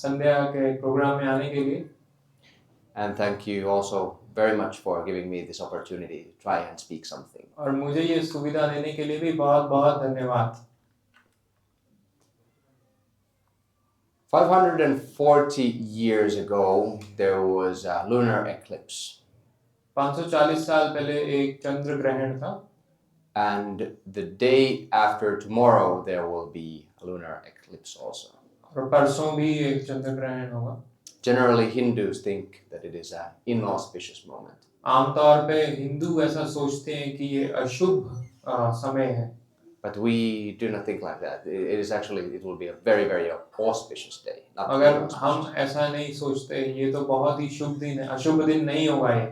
संध्या के प्रोग्राम में आने के लिए। And thank you also very much for giving me this opportunity to try and speak something. और मुझे ये सुविधा देने के लिए भी बहुत बहुत धन्यवाद। 540 years ago, there was a lunar eclipse. 540 साल पहले एक चंद्र ग्रहण था। And the day after tomorrow, there will be a lunar eclipse also. और परसों भी एक चंद्र ग्रहण होगा। Generally, Hindus think that it is an inauspicious moment. आमतौर पे हिंदू ऐसा सोचते हैं कि ये अशुभ समय है। But we do not think like that. It will be a very, very auspicious day. अगर हम ऐसा नहीं सोचते, ये तो बहुत ही शुभ दिन है, अशुभ दिन नहीं होगा ये।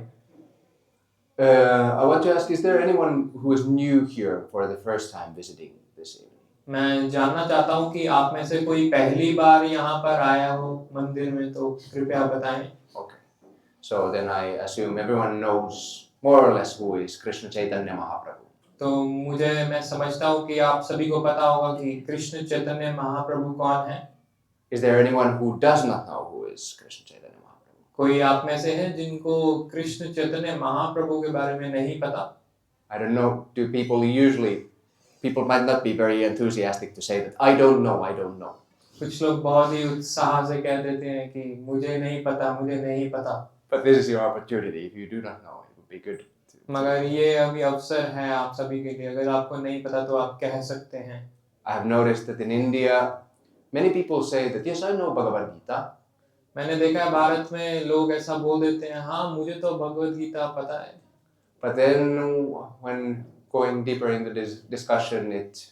I want to ask, is there anyone who is new here for the first time visiting this evening? मैं जानना चाहता हूँ कि आप में से कोई पहली बार यहाँ पर आया हो मंदिर में, तो कृपया बताएं। Okay. So then I assume everyone knows more or less who is Krishna Chaitanya Mahaprabhu. तो मैं समझता हूँ कि आप सभी को पता होगा कि कृष्ण चैतन्य महाप्रभु कौन है। Is there anyone who does not know who is Krishna Chaitanya Mahaprabhu? कोई आप में से है जिनको कृष्ण चैतन्य महाप्रभु के बारे में नहीं पता? I don't know. People might not be very enthusiastic to say that I don't know. कुछ लोग बहुत ही उत्साह से कह देते हैं कि मुझे नहीं पता। But this is your opportunity. If you do not know, it would be good. मगर ये अभी अवसर है आप सभी के लिए, अगर आपको नहीं पता तो आप कह सकते हैं। I have noticed that in India, many people say that yes, I know Bhagavad Gita. मैंने देखा है भारत में लोग ऐसा बोल देते हैं, हाँ मुझे तो भगवद गीता पता है। But then when going deeper into this discussion, it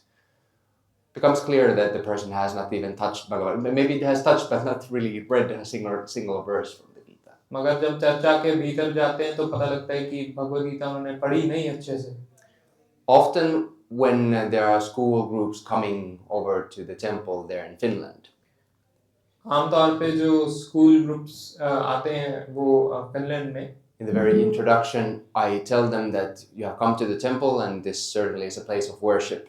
becomes clear that the person has not even touched Bhagavad Gita. Maybe it has touched, but not really read a single verse from the Gita. मगर जब चर्चा के भीतर जाते हैं तो पता लगता है कि भगवद गीता उन्होंने पढ़ी नहीं अच्छे से। Often when there are school groups coming over to the temple there in Finland, आमतौर पे जो स्कूल ग्रुप्स आते हैं वो फिनलैंड में, in the very introduction, I tell them that you have come to the temple and this certainly is a place of worship.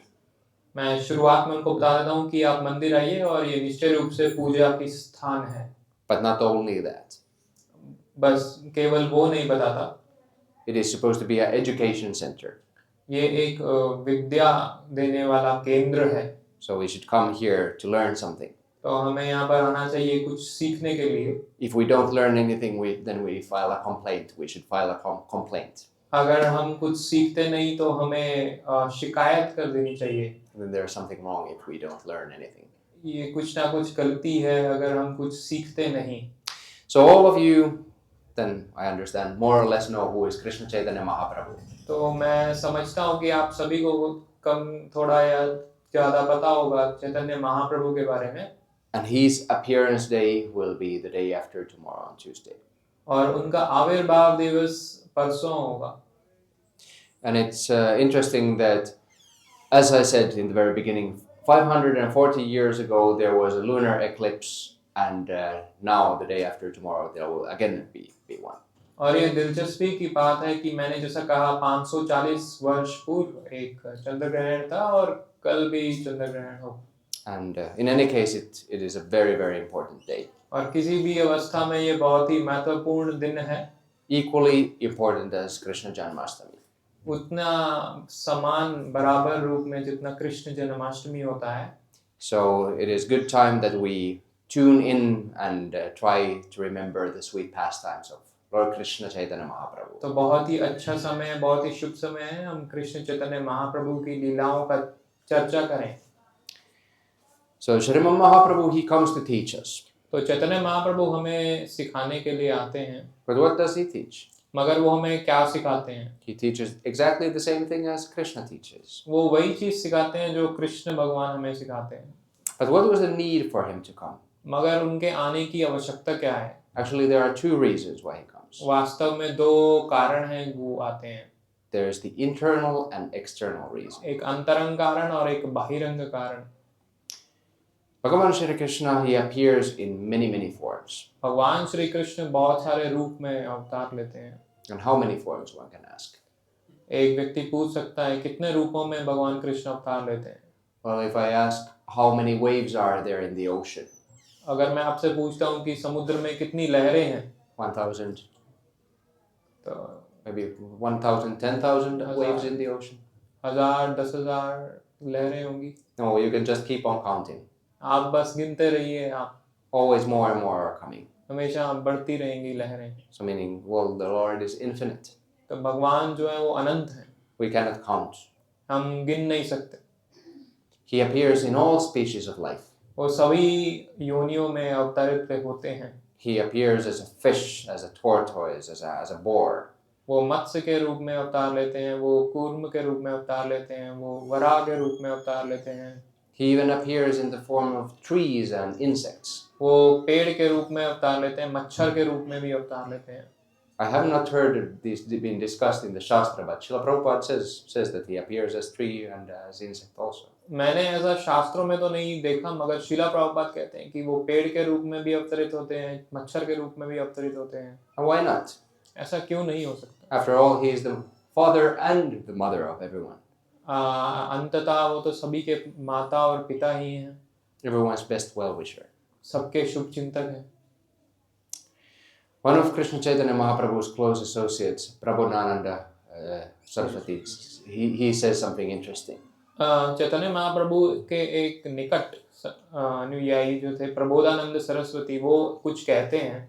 मैं शुरुआत में उनको बता देता हूँ कि आप मंदिर आइए और ये निश्चय रूप से पूजा की स्थान है। But not only that. बस केवल वो नहीं बताता। It is supposed to be an education center. ये एक विद्या देने वाला केंद्र है। So we should come here to learn something. तो हमें यहाँ पर आना चाहिए कुछ सीखने के लिए। If we don't learn anything, then we file a complaint. We should file a complaint. अगर हम कुछ सीखते नहीं तो हमें शिकायत कर देनी चाहिए। Then there is something wrong if we don't learn anything. ये कुछ ना कुछ गलती है अगर हम कुछ सीखते नहीं। So all of you, then I understand, more or less know who is Krishna Chaitanya Mahaprabhu. तो मैं समझता हूँ कि आप सभी को कम थोड़ा या ज़्यादा पता होगा चैतन्य महाप्रभु के बारे में। And his appearance day will be the day after tomorrow on Tuesday. और उनका आविर्भाव दिवस परसों होगा। And it's interesting that, as I said in the very beginning, 540 years ago there was a lunar eclipse, and now the day after tomorrow there will again be one. और ये दिलचस्पी की बात है कि मैंने जैसा कहा 540 वर्ष पूर्व एक चंद्र ग्रहण था और कल भी चंद्र ग्रहण हो। And in any case, it is a very, very important day. और किसी भी अवस्था में ये बहुत ही महत्वपूर्ण दिन है। Equally important as Krishna Janmashtami. उतना समान बराबर रूप में जितना कृष्ण जन्माष्टमी होता है। So it is good time that we tune in and try to remember the sweet pastimes of Lord Krishna Chaitanya Mahaprabhu. तो बहुत ही अच्छा समय है, बहुत ही शुभ समय है, हम कृष्ण चैतन्य महाप्रभु की लीलाओं का चर्चा करें। So Srimad Mahaprabhu, he comes to teach us. तो चैतन्य महाप्रभु हमें सिखाने के लिए आते हैं। But what does he teach? मगर वो हमें क्या सिखाते हैं? He teaches exactly the same thing as Krishna teaches. वो वही चीज सिखाते हैं जो कृष्ण भगवान हमें सिखाते हैं। But what was the need for him to come? मगर उनके आने की आवश्यकता क्या है? Actually, there are two reasons why he comes. वास्तव में दो कारण हैं वो आते हैं। There is the internal and external reason. एक अंतरंग कारण और एक बाहिरंग कारण। Bhagavan Shri Krishna, he appears in many, many forms. भगवान श्री कृष्ण बहुत सारे रूप में अवतार लेते हैं। And how many forms, one can ask? एक व्यक्ति पूछ सकता है कितने रूपों में भगवान कृष्ण अवतार लेते हैं? Well, if I ask how many waves are there in the ocean? अगर मैं आपसे पूछता हूँ कि समुद्र में कितनी लहरें हैं 1,000, तो maybe 1,000, 10,000 waves in the ocean. 1000 10,000 लहरें होंगी. No, you can just keep on counting. आप बस गिनते रहिए, आप Always more and more are coming. हमेशा बढ़ती रहेंगी लहरें. So meaning, well, the Lord is infinite. तो भगवान जो है वो अनंत है, We cannot count. हम गिन नहीं सकते. He appears in all species of life. वो सभी योनियों में अवतरित होते हैं. He appears as a fish, as a tortoise, as a boar. वो मत्स्य के रूप में अवतार लेते हैं, वो कूर्म के रूप में अवतार लेते हैं, वो वराह के रूप में अवतार लेते हैं. He even appears in the form of trees and insects. वो पेड़ के रूप में अवतार लेते हैं, मच्छर के रूप में भी अवतार लेते हैं. I have not heard this being discussed in the Shastra, but Srila Prabhupada says that he appears as tree and as insect also. मैंने ऐसा शास्त्रों में तो नहीं देखा, मगर शीला प्रभुपाद कहते हैं कि वो पेड़ के रूप में भी अवतरित होते हैं, मच्छर के रूप में भी अवतरित होते हैं. And why not? ऐसा क्यों नहीं हो सकता? After all, he is the father and the mother of everyone. अंततः वो तो सभी के माता और पिता ही हैं, Everyone's best well-wisher. सबके शुभ चिंतक हैं. One of Krishna Chaitanya Mahaprabhu's close associates, Prabodhananda Saraswati, he says something interesting. Chaitanya Mahaprabhu के एक निकट अनुयायी जो थे प्रबोधानंद सरस्वती, वो कुछ कहते हैं.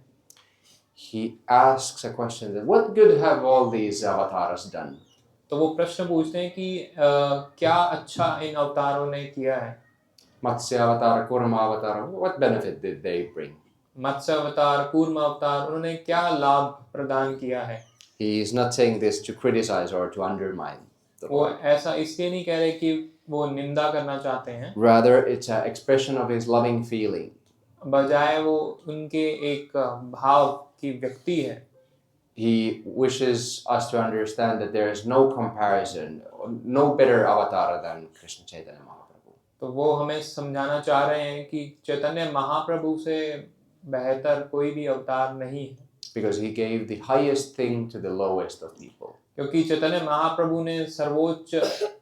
He asks a question that what good have all these avatars done? तो वो प्रश्न पूछते हैं कि क्या अच्छा इन अवतारों ने किया है. Matsya avatar, Kurma avatar, what benefit did they bring? मत्स्य अवतार, कूर्म अवतार, उन्होंने क्या लाभ प्रदान किया है. He is not saying this to criticize or to undermine the वो Lord. ऐसा इसलिए नहीं कह रहे कि वो निंदा करना चाहते हैं, Rather, it's an expression of his loving feeling. बजाय वो उनके एक भाव की व्यक्ति है. He wishes us to understand that there is no comparison, no better avatar than Krishna Chaitanya Mahaprabhu. तो वो हमें समझाना चाह रहे हैं कि चैतन्य महाप्रभु से बेहतर कोई भी अवतार नहीं है. Because he gave the highest thing to the lowest of people. क्योंकि चैतन्य महाप्रभु ने सर्वोच्च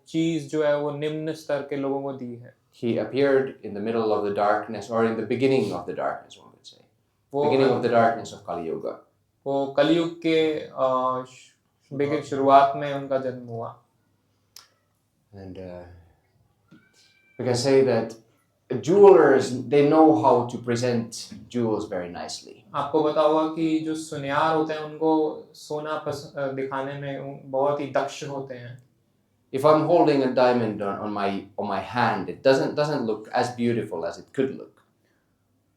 चीज जो है वो निम्न स्तर के लोगों को दी है. He appeared in the middle of the darkness, or in the beginning of the darkness, one would say. वो Beginning of the darkness of Kali Yuga. वो कलयुग के शुरुआत में उनका जन्म हुआ. And we can say that jewelers, they know how to present jewels very nicely. आपको पता होगा कि जो सुनियार होते हैं उनको सोना दिखाने में बहुत ही दक्ष होते हैं. If I'm holding a diamond on my hand, it doesn't look as beautiful as it could look.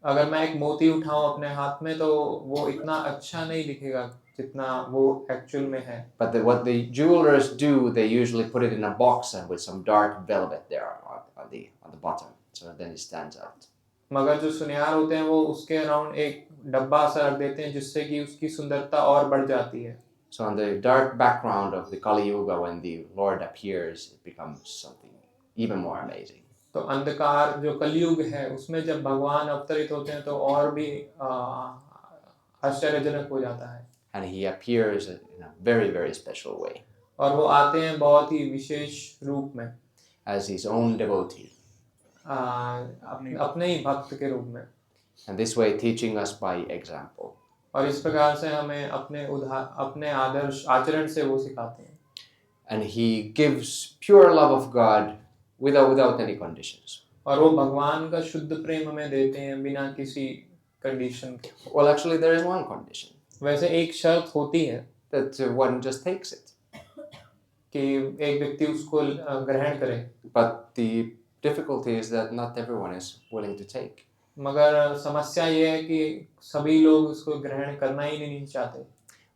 अगर मैं एक मोती उठाऊं अपने हाथ में तो वो इतना अच्छा नहीं दिखेगा जितना वो एक्चुअल में है. But what the jewelers do, they usually put it in a box and with some dark velvet there on the bottom, so then it stands out. मगर जो सुनियार होते हैं वो उसके अराउंड एक डब्बा सा रख देते हैं जिससे कि उसकी सुंदरता और बढ़ जाती है. So on the dark background of the Kali Yuga, when the Lord appears, it becomes something even more amazing. तो अंधकार जो कलयुग है उसमें जब भगवान अवतरित होते हैं तो और भी आश्चर्यजनक हो जाता है. And he appears in a very, very special way. और वो आते हैं बहुत ही विशेष रूप में, as his own devotee. अपने ही भक्त के रूप में. And this way teaching us by example. और इस प्रकार से हमें अपने आदर्श आचरण से वो सिखाते हैं. And he gives pure love of God without any conditions. और वो भगवान का शुद्ध प्रेम हमें देते हैं बिना किसी कंडीशन के. Well, actually there is one condition. वैसे एक शर्त होती है that one just takes it. कि एक व्यक्ति उसको ग्रहण करे. But the difficulty is that not everyone is willing to take. मगर समस्या ये है कि सभी लोग उसको ग्रहण करना ही नहीं चाहते.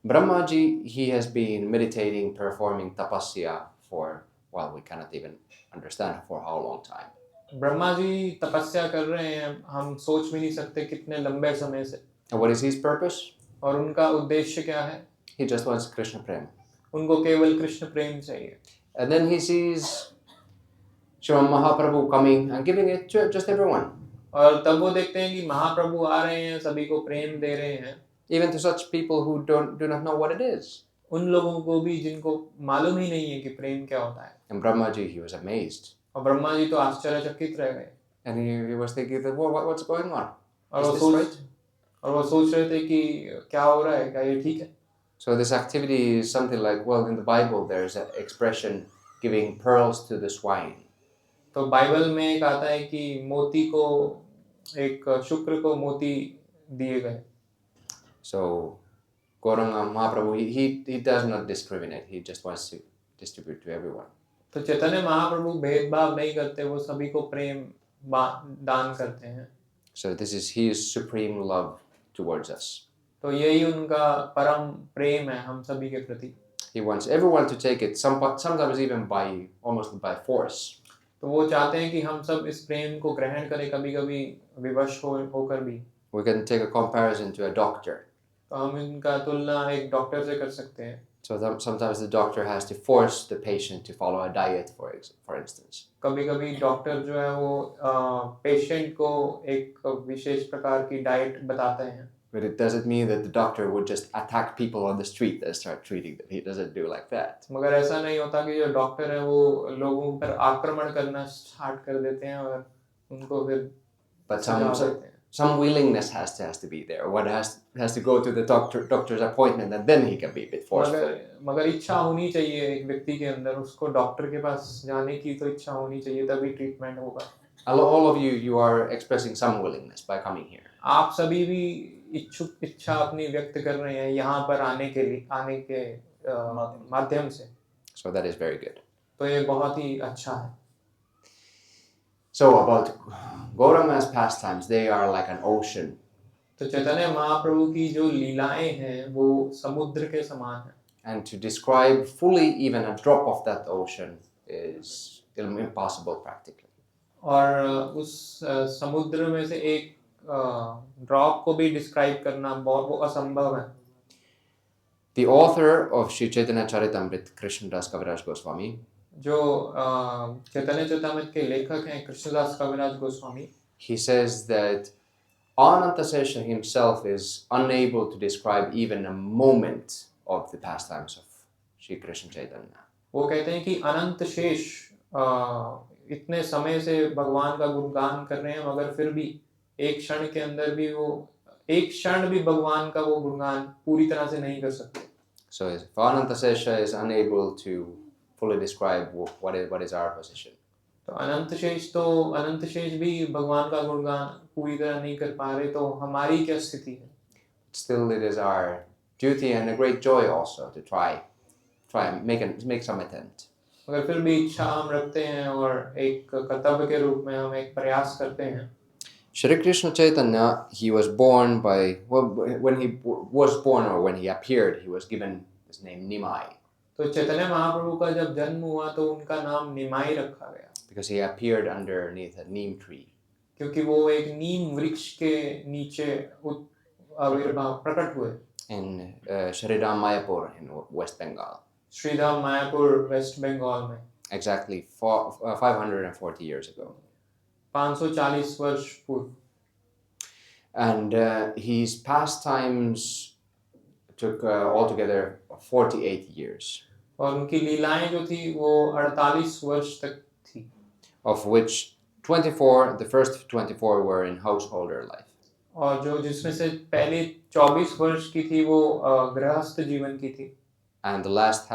Brahmaji, he has been meditating, performing tapasya for, well, we cannot even understand for how long time. Brahma ji तपस्या कर रहे हैं, हम सोच भी नहीं सकते कितने लंबे समय से. And what is his purpose? और उनका उद्देश्य क्या है? He just wants Krishna Prem. उनको केवल कृष्ण प्रेम चाहिए. And then he sees Srimad Mahaprabhu coming and giving it to just everyone. और तब वो देखते हैं कि महाप्रभु आ रहे हैं, सभी को प्रेम दे रहे हैं. Even to such people who do not know what it is. उन लोगों को भी जिनको मालूम ही नहीं है कि प्रेम क्या होता है. And Brahmaji, he was amazed. और ब्रह्मा जी तो आश्चर्यचकित रह गए. And he was thinking that, what's going on? और Is वो this सोच right? और वो सोच रहे थे कि क्या हो रहा है, क्या ये ठीक है? So this activity is something like, well, in the Bible there's an expression giving pearls to the swine. तो बाइबल में एक आता है कि मोती को, एक शुक्र को मोती दिए गए। So Gauranga Mahaprabhu, he does not discriminate. He just wants to distribute to everyone. तो चैतन्य महाप्रभु भेदभाव नहीं करते, वो सभी को प्रेम दान करते हैं। So this is his supreme love towards us. तो यही उनका परम प्रेम है हम सभी के प्रति। He wants everyone to take it, sometimes even almost by force. तो वो चाहते हैं कि हम सब इस प्रेम को ग्रहण करें, कभी-कभी विवश होकर भी। We can take a comparison to a doctor. तो हम इनका तुलना एक डॉक्टर से कर सकते हैं। So sometimes the doctor has to force the patient to follow a diet, for instance. कभी-कभी डॉक्टर जो है वो पेशेंट को एक विशेष प्रकार की डाइट बताते हैं। But it doesn't mean that the doctor would just attack people on the street and start treating them. He doesn't do like that. मगर ऐसा नहीं होता कि जो डॉक्टर है वो लोगों पर आक्रमण करना स्टार्ट कर देते हैं और उनको फिर But सुझाव देते हैं। some willingness has to be there. One has to go to the doctor's appointment, and then he can be a bit forceful. मगर इच्छा होनी चाहिए एक व्यक्ति के अंदर, उसको डॉक्टर के पास जाने की तो इच्छा होनी चाहिए, तभी ट्रीटमेंट होगा। All of you are expressing some willingness by coming here. आप सभी भी इच्छा अपनी व्यक्त कर रहे हैं यहाँ पर आने के माध्यम से। So that is very good. तो ये बहुत ही अच्छा है। So about Gauranga's pastimes, they are like an ocean. तो चैतन्य महाप्रभु की जो लीलाएं हैं वो समुद्र के समान है। And to describe fully even a drop of that ocean is impossible practically. और उस समुद्र में से एक ड्रॉप को भी डिस्क्राइब करना वो असंभव है। The author of Sri Chaitanya Charitamrita, Krishnadas Kaviraj Goswami, जो चैतन्य चरितामृत के लेखक हैं कृष्णदास कविराज Goswami, he says that Anantasesha himself is unable to describe even a moment of the pastimes of Sri Krishna Chaitanya. वो कहते हैं कि अनंत शेष इतने समय से भगवान का गुणगान कर रहे हैं, मगर फिर भी एक क्षण के अंदर भी वो एक क्षण भी भगवान का वो गुणगान पूरी तरह से नहीं कर सकते। So if Anantasesha is unable to fully describe what is our position. तो अनंत शेष भी भगवान का गुणगान पूरी तरह नहीं कर पा रहे, तो हमारी क्या स्थिति है? Still, it is our duty and a great joy also to try and make some attempt. मगर फिर भी इच्छा हम रखते हैं और एक कर्तव्य के रूप में हम एक प्रयास करते हैं। Shri Krishna Chaitanya, he was born when he was born or when he appeared, he was given his name Nimai. तो चैतन्य महाप्रभु का जब जन्म हुआ तो उनका नाम निमाई रखा गया। Because he appeared underneath a neem tree. क्योंकि वो एक नीम वृक्ष के नीचे आविर्भाव प्रकट हुए। In Shridham Mayapur in West Bengal. Shridham Mayapur West Bengal में। Exactly 540 years ago. 540 वर्ष पूर्व। And his pastimes took altogether 48 years. और उनकी लीलाएं जो थी वो 48 वर्ष तक थी। Of which 24, the first 24 were in householder life. और जिसमें से पहले 24 वर्ष की थी वो गृहस्थ जीवन की थी। And the last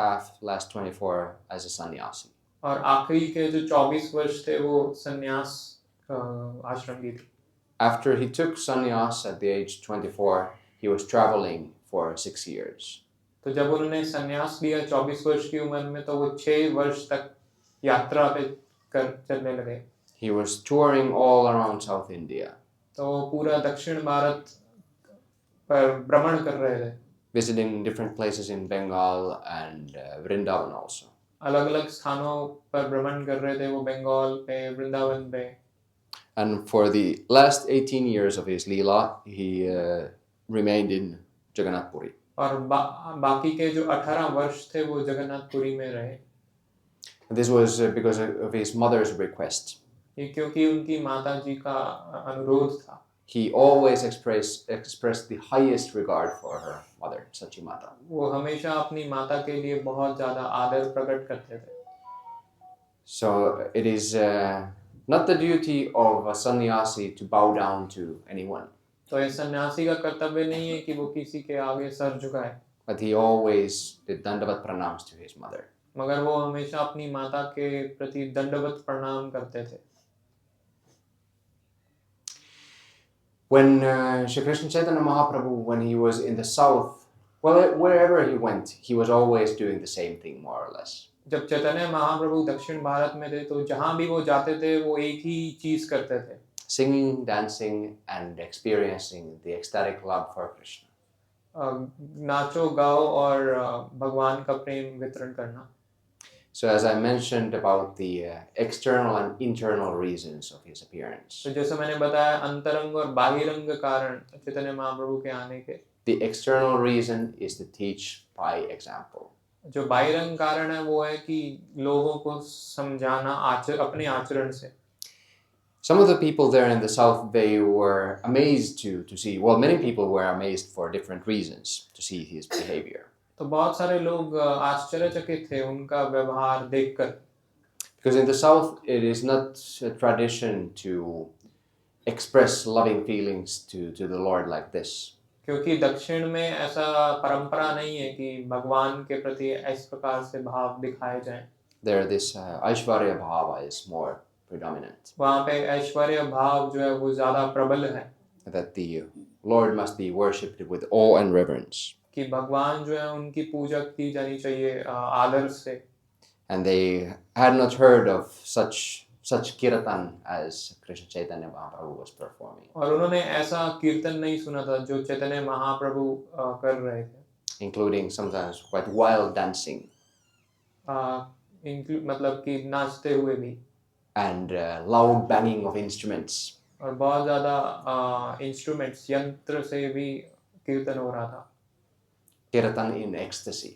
24 as a sannyasi. और आखिरी के जो 24 वर्ष थे वो संन्यास आश्रम की थी। After he took sannyas at the age 24, he was traveling for 6 years. तो जब उन्होंने संन्यास लिया 24 वर्ष की उम्र में, तो वो 6 वर्ष तक यात्रा पे चलने लगे। He was touring all around South India. तो वो पूरा दक्षिण भारत पर भ्रमण कर रहे थे। Visiting different places in Bengal and Vrindavan also. अलग-अलग स्थानों पर भ्रमण कर रहे थे वो, बंगाल पे, वृंदावन पे। And for the last 18 years of his Leela, he remained in Jagannath Puri. और बाकी के जो 18 वर्ष थे वो जगन्नाथपुरी में रहे। This was because of his mother's request. ये क्योंकि उनकी माता जी का अनुरोध था। He always expressed the highest regard for her mother, Sachimata. वो हमेशा अपनी माता के लिए बहुत ज़्यादा आदर प्रकट करते थे। So it is not the duty of a sannyasi to bow down to anyone. तो ये सन्यासी का कर्तव्य नहीं है कि वो किसी के आगे सर झुकाए, but he always did dandavat pranams to his mother. मगर वो हमेशा अपनी माता के प्रति दंडवत प्रणाम करते थे। When Shri Krishna Chaitanya Mahaprabhu, when he was in the south, well, wherever he went, he was always doing the same thing, more or less. जब चैतन्य महाप्रभु दक्षिण भारत में थे तो जहाँ भी वो जाते थे वो एक ही चीज करते थे, Singing, dancing, and experiencing the ecstatic love for Krishna. नाचो गाओ और भगवान का प्रेम वितरण करना। So as I mentioned about the external and internal reasons of his appearance, तो जैसे मैंने बताया अंतरंग और बाहिरंग कारण चैतन्य महाप्रभु के आने के, the external reason is to teach by example. जो बाहिरंग कारण है वो है कि लोगों को समझाना अपने आचरण से। Some of the people there in the south, they were amazed to see, well, many people were amazed for different reasons to see his behavior. तो बहुत सारे लोग आश्चर्यचकित थे उनका व्यवहार देखकर, Because in the south, it is not a tradition to express loving feelings to the Lord like this. क्योंकि दक्षिण में ऐसा परंपरा नहीं है कि भगवान के प्रति इस प्रकार से भाव दिखाए जाएं। There, this Aishwarya Bhava is more predominant. वहाँ पे ऐश्वर्य भाव जो है वो ज्यादा प्रबल है, That the Lord must be worshipped with awe and reverence. कि भगवान जो है उनकी पूजा की जानी चाहिए आदर से। And they had not heard of such kirtan as Krishna Chaitanya Mahaprabhu was performing, और उन्होंने ऐसा कीर्तन नहीं सुना था जो चैतन्य महाप्रभु कर रहे थे, including sometimes quite wild dancing मतलब कि नाचते हुए भी, and loud banging of instruments. और बहुत ज्यादा इंस्ट्रूमेंट्स यंत्र से भी कीर्तन हो रहा था, Kirtan in ecstasy.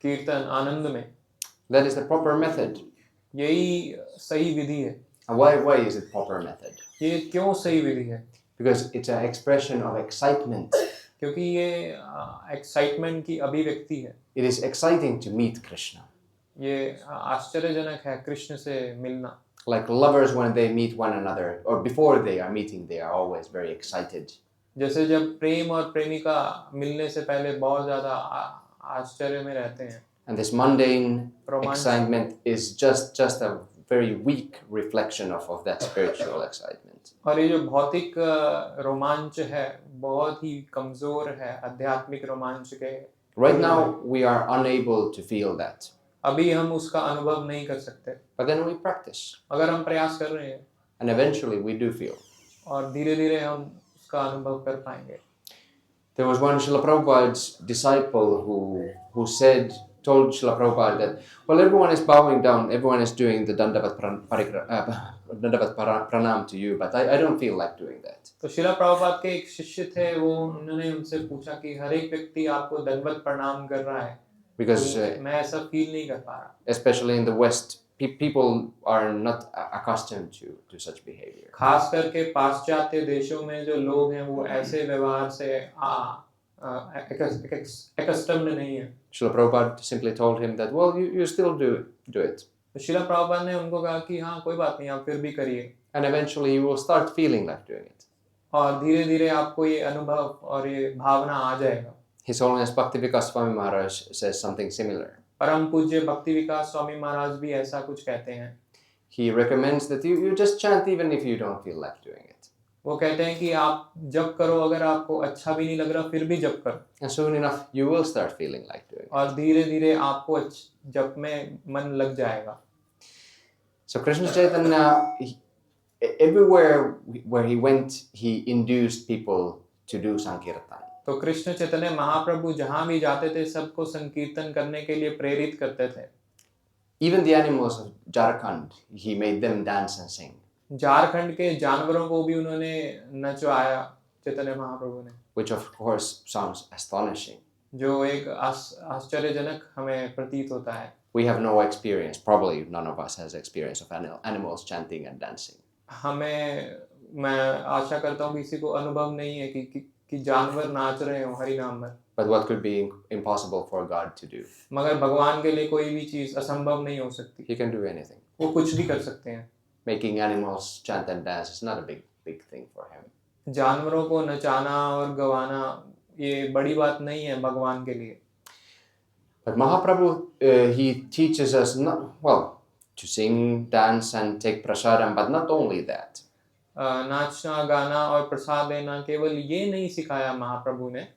कीर्तन आनंद में। That is the proper method. यही सही विधि है। And why is it proper method? ये क्यों सही विधि है? Because it's an expression of excitement. क्योंकि ये एक्साइटमेंट की अभिव्यक्ति है। It is exciting to meet Krishna. ये आश्चर्यजनक है कृष्ण से मिलना। Like lovers when they meet one another or before they are meeting, they are always very excited. जैसे जब प्रेम और प्रेमिका मिलने से पहले बहुत ज्यादा आश्चर्य में रहते हैं। And this mundane excitement is just a very weak reflection of that spiritual excitement. और ये जो भौतिक रोमांच है बहुत ही कमजोर है आध्यात्मिक रोमांच के। Right now we are unable to feel that. अभी हम उसका अनुभव नहीं कर सकते। But then we practice. अगर हम प्रयास कर रहे हैं। And eventually we do feel. और धीरे-धीरे हम उसका अनुभव कर पाएंगे। There was one Srila Prabhupada's disciple who told Srila Prabhupada that, well, everyone is bowing down, everyone is doing the Dandavat Pranam to you, but I don't feel like doing that. तो शिला प्रभुपाद के एक शिष्य थे, वो उन्होंने उनसे पूछा कि हर एक व्यक्ति आपको दंडवत प्रणाम कर रहा है, Because मैं ऐसा फील नहीं कर पा रहा। especially in the West, people are not accustomed to such behavior. खास करके पाश्चात्य देशों में जो लोग हैं वो ऐसे व्यवहार से accustomed नहीं है। Srila Prabhupada simply told him that, well, you still do it. तो शिला प्रभुपाद ने उनको कहा कि हाँ कोई बात नहीं, आप फिर भी करिए। And eventually you will start feeling like doing it. और धीरे-धीरे आपको ये अनुभव और ये भावना आ जाएगा। His Holiness Bhakti Vikas Swami Maharaj says something similar. परम पूज्य भक्ति विकास स्वामी महाराज भी ऐसा कुछ कहते हैं। He recommends that you just chant even if you don't feel like doing it. वो कहते हैं कि आप जप करो, अगर आपको अच्छा भी नहीं लग रहा फिर भी जप करो। And soon enough you will start feeling like doing it. और धीरे-धीरे आपको जप में मन लग जाएगा। So Krishna Chaitanya, everywhere where he went, he induced people to do Sankirtan. तो कृष्ण चैतन्य महाप्रभु जहाँ भी जाते थे सबको संकीर्तन करने के लिए प्रेरित करते थे। Even the animals of Jharkhand, he made them dance and sing. Jharkhand के जानवरों को भी उन्होंने नचवाया चैतन्य महाप्रभु ने। Which of course sounds astonishing. जो एक आश्चर्यजनक हमें प्रतीत होता है। We have no experience. Probably none of us has experience of animals chanting and dancing. मैं आशा करता हूँ किसी को अनुभव नहीं है कि जानवर नाच रहे हो हरि नाम में। But what could be impossible for God to do? मगर भगवान के लिए कोई भी चीज असंभव नहीं हो सकती। He can do anything. वो कुछ भी कर सकते हैं। Making animals chant and dance is not a big thing for him. जानवरों को नचाना और गवाना ये बड़ी बात नहीं है भगवान के लिए। But Mahaprabhu, he teaches us not, well, to sing, dance, and take prasadam, but not only that. नाचना गाना और प्रसाद देना केवल ये नहीं सिखाया महाप्रभु ने।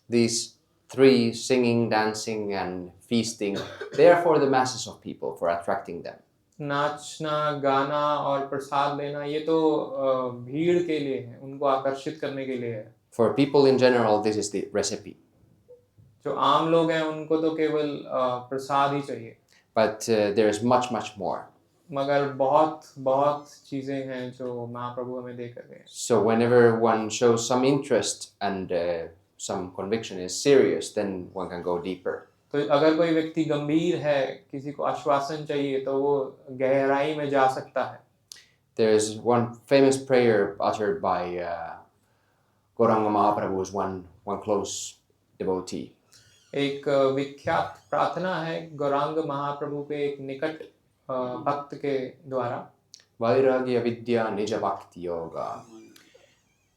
These three, singing, dancing, and feasting, they are for the masses of people, for attracting them. नाचना गाना और प्रसाद देना ये तो भीड़ के लिए है, उनको आकर्षित करने के लिए है। For people in general, this is the recipe. जो आम लोग हैं उनको तो केवल प्रसाद ही चाहिए। But there is much, much more. मगर बहुत बहुत चीजें हैं जो महाप्रभु हमें दे कर गए। So whenever one shows some interest and some conviction is serious, then one can go deeper. तो अगर कोई व्यक्ति गंभीर है, किसी को आश्वासन चाहिए, तो वो गहराई में जा सकता है। There is one famous prayer uttered by Gauranga Mahaprabhu, is one close devotee. एक विख्यात प्रार्थना है गौरांग महाप्रभु के एक निकट भक्त के द्वारा। Vairagya vidya nija bhakti yoga.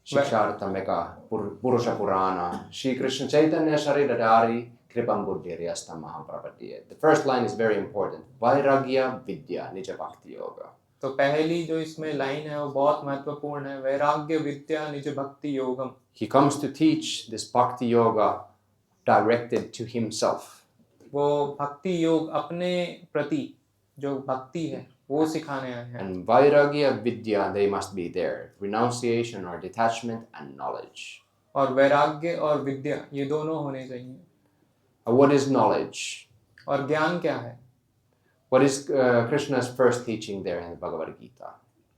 Shikshartameka Purusha Purana. Shri Krishna Chaitanya Sharidadari Kripam Buddhiryastam Mahaprabhadiya. The first line is very important. Vairagya vidya nija bhakti yoga. तो पहली जो इसमें लाइन है वो बहुत महत्वपूर्ण है, वैराग्य विद्या निज भक्ति योगम। He comes to teach this bhakti yoga directed to himself. वो भक्ति योग अपने प्रति जो भक्ति है वो सिखाने आए हैं। And vairagya vidya, they must be there. Renunciation or detachment and knowledge. और वैराग्य और विद्या ये दोनों होने चाहिए। What is knowledge? और ज्ञान क्या है? What is Krishna's first teaching there in the Bhagavad Gita?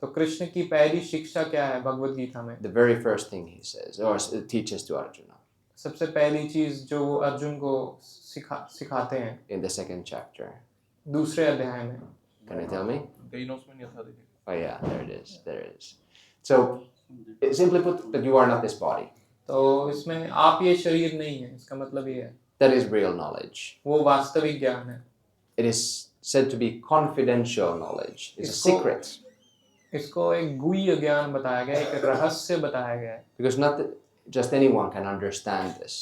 तो कृष्ण की पहली शिक्षा क्या है भगवद गीता में? The very first thing he says or teaches to Arjuna. सबसे पहली चीज जो वो अर्जुन को सिखाते हैं in the second chapter. दूसरे अध्याय में। Can you tell me? Oh yeah, there it is. So, simply put, that you are not this body. तो इसमें आप ये शरीर नहीं है, इसका मतलब ये है। That is real knowledge. वो वास्तविक ज्ञान है। It is said to be confidential knowledge. It's a secret. इसको एक गुह्य ज्ञान बताया गया, एक रहस्य बताया गया है। Because not just anyone can understand this.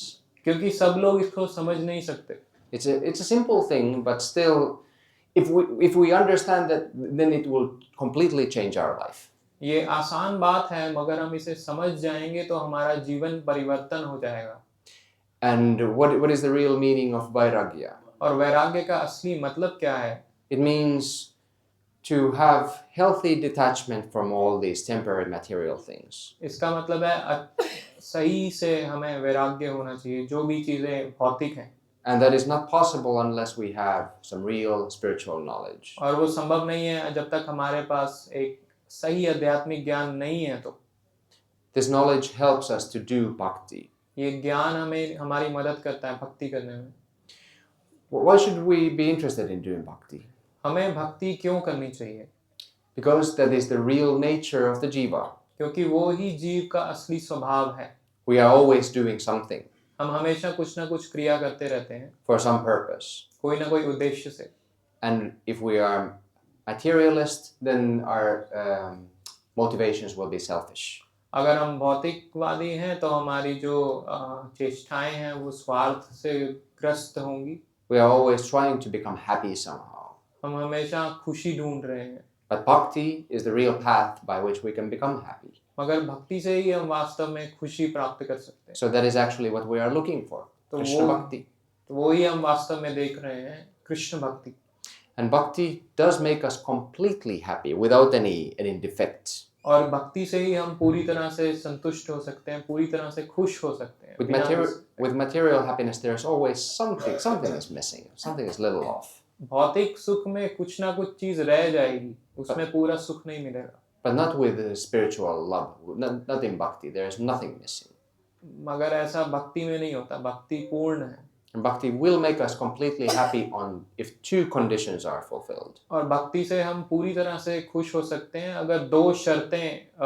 क्योंकि सब लोग इसको समझ नहीं सकते। It's a simple thing, but still, if we understand that, then it will completely change our life. ये आसान बात है, मगर हम इसे समझ जाएंगे तो हमारा जीवन परिवर्तन हो जाएगा। And what is the real meaning of vairagya? और वैराग्य का असली मतलब क्या है? It means to have healthy detachment from all these temporary material things. इसका मतलब है सही से हमें वैराग्य होना चाहिए जो भी चीजें भौतिक हैं। And that is not possible unless we have some real spiritual knowledge. और वो संभव नहीं है जब तक हमारे पास एक सही आध्यात्मिक ज्ञान नहीं है। तो This knowledge helps us to do bhakti. ये ज्ञान हमें हमारी मदद करता है भक्ति करने में। Why should we be interested in doing bhakti? हमें भक्ति क्यों करनी चाहिए? Because that is the real nature of the jiva. क्योंकि वो ही जीव का असली स्वभाव है। We are always doing something. हम हमेशा कुछ ना कुछ क्रिया करते रहते हैं। For some purpose. कोई ना कोई उद्देश्य से। And if we are materialist, then our motivations will be selfish. अगर हम भौतिकवादी हैं तो हमारी जो चेष्टाएं हैं वो स्वार्थ से ग्रस्त होंगी। We are always trying to become happy somehow. हम हमेशा खुशी ढूंढ रहे हैं। But bhakti is the real path by which we can become happy. मगर भक्ति से ही हम वास्तव में खुशी प्राप्त कर सकते हैं। So that is actually what we are looking for. Krishna bhakti. तो वो ही हम वास्तव में देख रहे हैं, कृष्ण भक्ति। And bhakti does make us completely happy without any defects. और भक्ति से ही हम पूरी तरह से संतुष्ट हो सकते हैं, पूरी तरह से खुश हो सकते हैं। With material happiness, there's always something is missing, something is little off. भौतिक सुख में कुछ ना कुछ चीज रह जाएगी, उसमें पूरा सुख नहीं मिलेगा। But not with spiritual love, not in bhakti. There is nothing missing. मगर ऐसा भक्ति में नहीं होता, भक्ति पूर्ण है। And bhakti will make us completely happy if two conditions are fulfilled. और भक्ति से हम पूरी तरह से खुश हो सकते हैं अगर दो शर्तें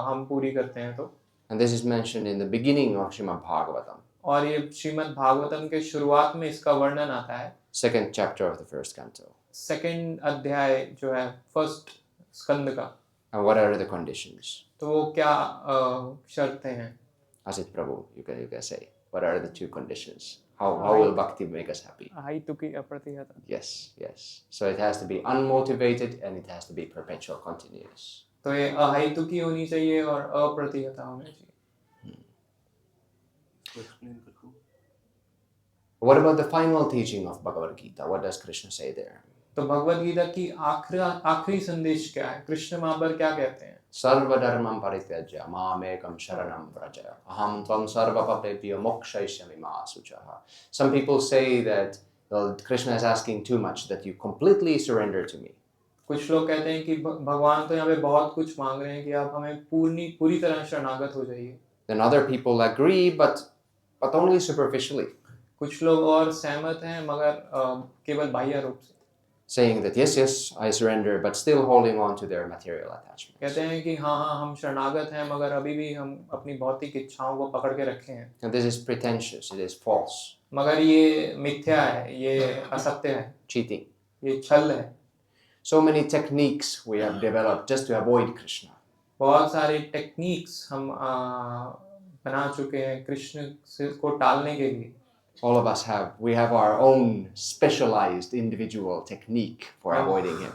हम पूरी करते हैं तो। And this is mentioned in the beginning of Srimad Bhagavatam. और ये श्रीमद् भागवतम के शुरुआत में इसका वर्णन आता है। Second chapter of the first canto. Second अध्याय जो है फर्स्ट स्कंद का। And what are the conditions? तो वो क्या शर्तें हैं? Asit Prabhu, you can say. What are the two conditions? How will bhakti make us happy? अहैतुकी अप्रतिहता. Yes. So it has to be unmotivated and it has to be perpetual, continuous. तो ये अहैतुकी होनी चाहिए और अप्रतिहता होनी चाहिए. What about the final teaching of Bhagavad Gita? What does Krishna say there? तो भगवद गीता की आखिरी संदेश क्या है? कृष्ण वहां पर क्या कहते हैं? Sarvadharmam parityajya mamekam sharanam vraja aham tvam sarvapapebhyo mokshayishyami ma suchaha. Some people say that, well, Krishna is asking too much, that you completely surrender to me. कुछ लोग कहते हैं कि भगवान तो यहाँ पे बहुत कुछ मांग रहे हैं कि आप हमें पूरी तरह शरणागत हो जाइए. Then other people agree, but only superficially. कुछ लोग और सहमत हैं मगर केवल बाह्य रूप से. Saying that yes, I surrender, but still holding on to their material attachments. कहते हैं कि हाँ हम शरणागत हैं मगर अभी भी हम अपनी भौतिक इच्छाओं को पकड़ के रखे हैं. And this is pretentious, it is false. मगर ये मिथ्या है, ये असत्य है, cheating. ये छल है. So many techniques we have developed just to avoid Krishna. बहुत सारे टेक्निक्स हम बना चुके हैं कृष्ण को टालने के लिए. All of us we have our own specialized individual technique for avoiding him.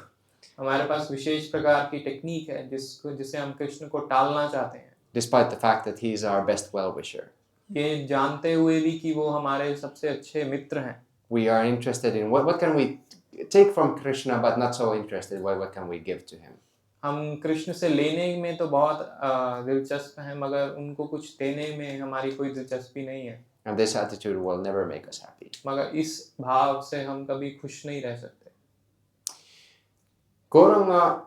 हमारे पास विशेष प्रकार की टेक्निक है जिसे हम कृष्ण को टालना चाहते हैं. Despite the fact that he is our best well-wisher. ये जानते हुए भी कि वो हमारे सबसे अच्छे मित्र हैं. We are interested in what can we take from Krishna, but not so interested what can we give to him. हम कृष्ण से लेने में तो बहुत दिलचस्प हैं मगर उनको कुछ देने में हमारी कोई दिलचस्पी नहीं है. And this attitude will never make us happy. मगर इस भाव से हम कभी खुश नहीं रह सकते. Gauranga,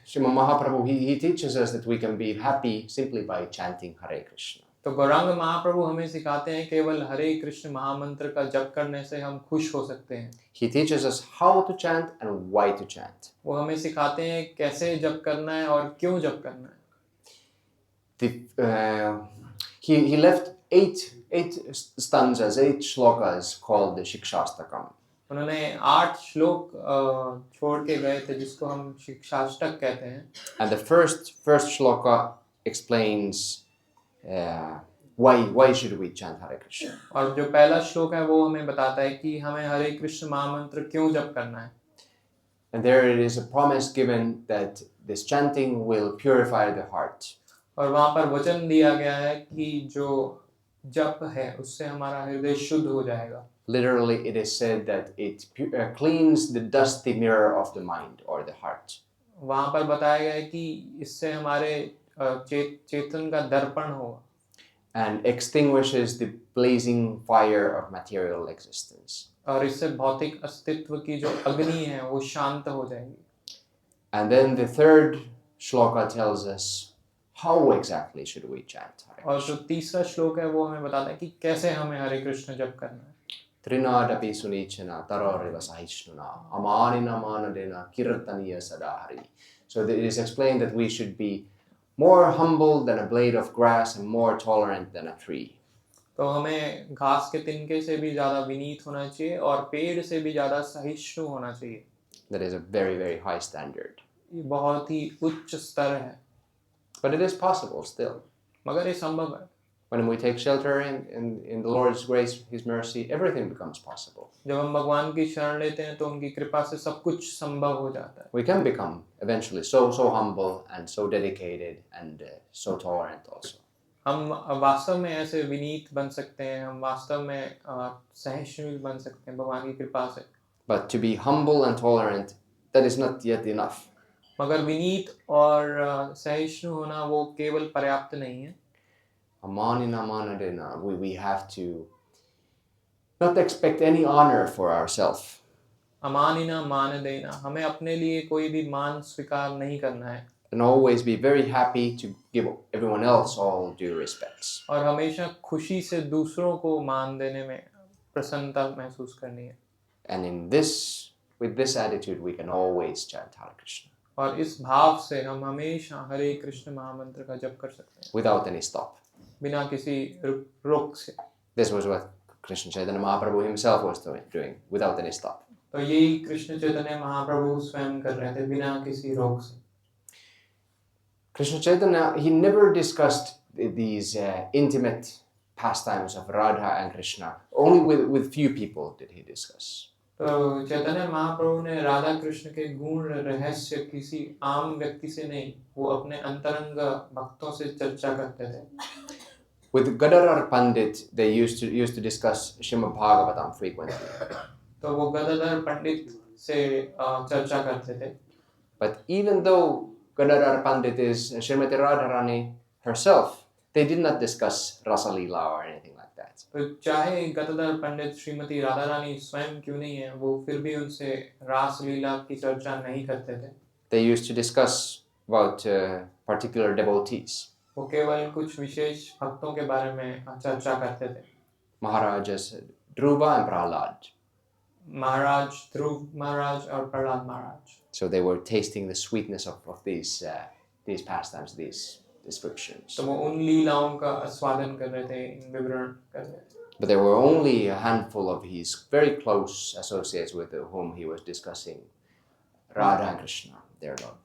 Srimad Mahaprabhu, he teaches us that we can be happy simply by chanting Hare Krishna. तो गौरांग महाप्रभु हमें सिखाते हैं केवल हरे कृष्ण महामंत्र का जप करने से हम खुश हो सकते हैं. He teaches us how to chant and why to chant. वो हमें सिखाते हैं कैसे जप करना है और क्यों जप करना है. He left eight stanzas, 8 shlokas called the Shikshastakam. उन्होंने 8 श्लोक छोड़ के गए थे जिसको हम शिक्षाष्टक कहते हैं. And the first shloka explains why should we chant Hare Krishna. और जो पहला श्लोक है वो हमें बताता है कि हमें हरे कृष्ण महामंत्र क्यों जप करना है. And there it is a promise given that this chanting will purify the heart. और वहाँ पर वचन दिया गया है कि जो जप है उससे हमारा हृदय शुद्ध हो जाएगा. Literally it is said that it cleans the dusty mirror of the mind or the heart. वहाँ पर बताया गया है कि इससे हमारे चेतन का दर्पण होगा. And extinguishes the blazing fire of material existence. और इससे भौतिक अस्तित्व की जो अग्नि है वो शांत हो जाएगी. And then the third shloka tells us how exactly should we chant Hare और Krishna. जो तीसरा श्लोक है वो हमें बताता है कि कैसे हमें हरे कृष्ण जप करना है. Trinadapi sunichana tarariva sahishnuna amanina manadena kirtaniya sadahari. So it is explained that we should be more humble than a blade of grass and more tolerant than a tree. तो हमें घास के तिनके से भी ज़्यादा विनीत होना चाहिए और पेड़ से भी ज़्यादा सहिष्णु होना चाहिए. That is a very, very high standard. ये बहुत ही उच्च स्तर है. But it is possible still. मगर ये संभव है. When we take shelter in the Lord's grace, His mercy, everything becomes possible. जब हम भगवान की शरण लेते हैं तो उनकी कृपा से सब कुछ संभव हो जाता है. We can become eventually so humble and so dedicated and so tolerant also. हम वास्तव में ऐसे विनीत बन सकते हैं. हम वास्तव में सहिष्णु बन सकते हैं भगवान की कृपा से. But to be humble and tolerant, that is not yet enough. मगर विनीत और सहिष्णु होना वो केवल पर्याप्त नहीं है. Amanina manadena, we have to not expect any honor for ourselves. अमानिना मान देना, हमें अपने लिए कोई भी मान स्वीकार नहीं करना है. And always be very happy to give everyone else all due respects. और हमेशा खुशी से दूसरों को मान देने में प्रसन्नता महसूस करनी है. And with this attitude, we can always chant Hare Krishna. और इस भाव से हम हमेशा हरे कृष्ण महामंत्र का जप कर सकते हैं. Without any stop. बिना किसी रोक से. This was what Krishna Chaitanya Mahaprabhu himself was doing without any stop. तो यही कृष्ण चैतन्य महाप्रभु स्वयं कर रहे थे बिना किसी रोक से. Krishna Chaitanya, he never discussed these intimate pastimes of Radha and Krishna. Only with few people did he discuss. तो चैतन्य महाप्रभु ने राधा कृष्ण के गुण रहस्य किसी आम व्यक्ति से नहीं, वो अपने अंतरंग भक्तों से चर्चा करते थे. With Gadadhar Pandit, they used to discuss Srimad Bhagavatam frequently. तो वो गदाधर पंडित से चर्चा करते थे. But even though Gadadhar Pandit is Srimati Radharani herself, they did not discuss Rasa Leela or anything like that. तो चाहे गदाधर पंडित श्रीमती राधा रानी स्वयं क्यों नहीं है, वो फिर भी उनसे रास लीला की चर्चा नहीं करते थे. They used to discuss about particular devotees. वो केवल कुछ विशेष भक्तों के बारे में चर्चा करते थे. Maharajas Dhruva and Prahlad. महाराज ध्रुव महाराज और प्रहलाद महाराज. So they were tasting the sweetness of these pastimes, these descriptions. तो वो उन लीलाओं का आस्वादन कर रहे थे, इन विवरण कर रहे थे. But there were only a handful of his very close associates with whom he was discussing Radha and Krishna, their love.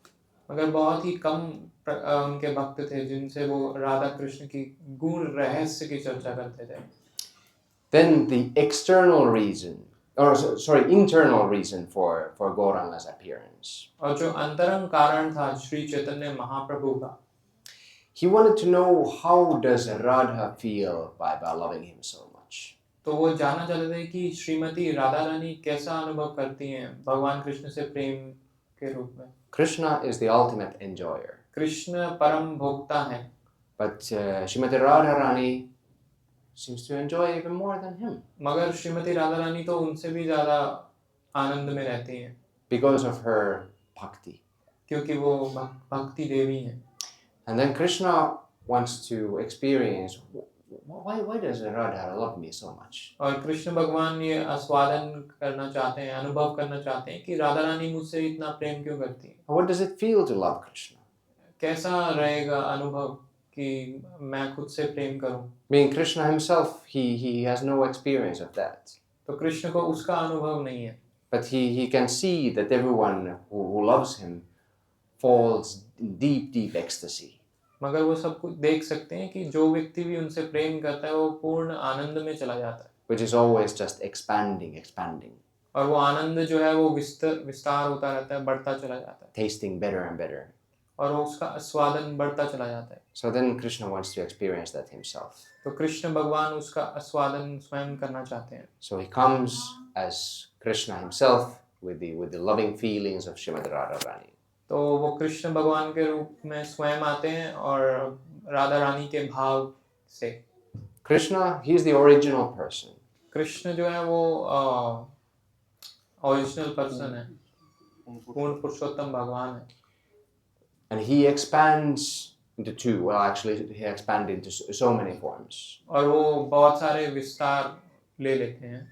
मगर बहुत ही कम उनके भक्त थे जिनसे वो राधा कृष्ण की गुण रहस्य की चर्चा करते थे. Then the internal reason for Gauranga's appearance. और जो अंतरंग कारण था श्री चैतन्य महाप्रभु का, he wanted to know how does Radha feel by loving him so much. तो वो जानना चाहते थे कि श्रीमती राधा रानी कैसा अनुभव करती हैं भगवान कृष्ण से प्रेम के रूप में. Krishna is the ultimate enjoyer. Krishna परम भोक्ता है. But Srimati Radharani seems to enjoy even more than him. मगर श्रीमती राधा रानी तो उनसे भी ज़्यादा आनंद में रहती हैं. Because of her bhakti. क्योंकि वो भक्ति देवी हैं. And then Krishna wants to experience why does Radha love me so much? और कृष्ण भगवान ये आस्वादन करना चाहते हैं, अनुभव करना चाहते हैं कि राधा रानी मुझसे इतना प्रेम क्यों करती है. What does it feel to love Krishna? कैसा रहेगा अनुभव कि मैं खुद से प्रेम करूं. Being Krishna himself, he has no experience of that. तो कृष्ण को उसका अनुभव नहीं है. But he can see that everyone who loves him falls in deep ecstasy. मगर वो सब कुछ देख सकते हैं कि जो व्यक्ति भी उनसे प्रेम करता है वो पूर्ण आनंद में चला जाता है. Which is always just expanding. और वो आनंद जो है वो विस्तार होता रहता है, बढ़ता चला जाता है. Tasting better and better. और वो उसका आस्वादन बढ़ता चला जाता है. So then Krishna wants to experience that himself. तो कृष्ण भगवान उसका आस्वादन स्वयं करना चाहते हैं. So he comes as Krishna himself with the loving feelings of Srimati Radharani. तो वो कृष्ण भगवान के रूप में स्वयं आते हैं और राधा रानी के भाव से. Krishna, he is the original person. Krishna जो है वो ओरिजिनल पर्सन है, पूर्ण पुरुषोत्तम भगवान है. And he expands into two. Well, actually, he expands into so many forms. और वो बहुत सारे विस्तार ले लेते हैं.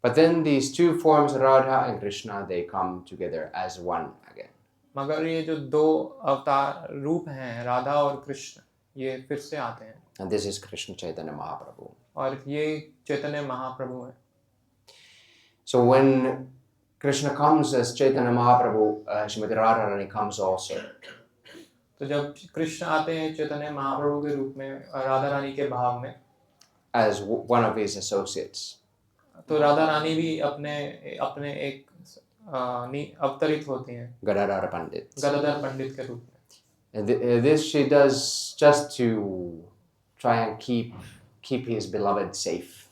But then these two forms, Radha and Krishna, they come together as one again. मगर ये जो दो अवतार रूप हैं राधा और कृष्ण, ये फिर से आते हैं. And this is Krishna Chaitanya Mahaprabhu. और ये चैतन्य महाप्रभु है. So when Krishna comes as Chaitanya Mahaprabhu, Srimati Radharani comes also. तो जब कृष्ण आते हैं चैतन्य महाप्रभु के रूप में राधा रानी के भाव में, as one of his associates. तो राधा रानी भी अपने एक अवतरित होती हैं. Gadadhar Pandit. गदाधर पंडित के रूप में. And this she does just to try and keep his beloved safe.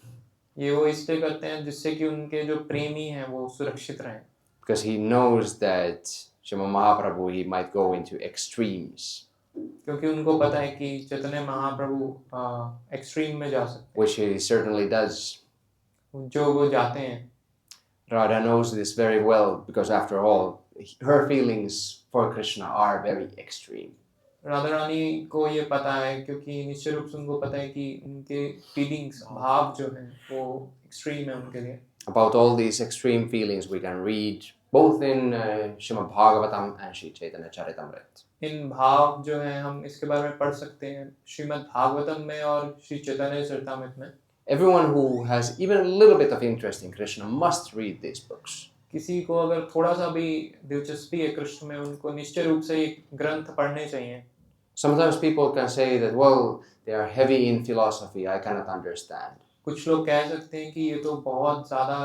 ये वो इसलिए करते हैं जिससे कि उनके जो प्रेमी हैं वो सुरक्षित रहें. Because he knows that Srimad Mahaprabhu, he might go into extremes. क्योंकि उनको पता है कि चैतन्य महाप्रभु एक्सट्रीम में जा सकते Which he certainly does. हैं, जो वो जाते हैं. Radha knows this very well because after all, her feelings for Krishna are very extreme. Radha Rani को ये पता है क्योंकि निश्चित रूप से उनको पता है कि उनके फीलिंग्स भाव जो हैं वो एक्सट्रीम है उनके लिए. About all these extreme feelings we can read both in Srimad Bhagavatam and Sri Chaitanya Charitamrita. इन भाव जो हैं हम इसके बारे में पढ़ सकते हैं श्रीमद् भागवतम में और श्री चैतन्य चरितामृत में. Everyone who has even a little bit of interest in Krishna must read these books. किसी को अगर थोड़ा सा भी दिलचस्पी है कृष्ण में, उनको निश्चय रूप से ये ग्रंथ पढ़ने चाहिए। Sometimes people can say that, well, they are heavy in philosophy, I cannot understand. कुछ लोग कह सकते हैं कि ये तो बहुत ज्यादा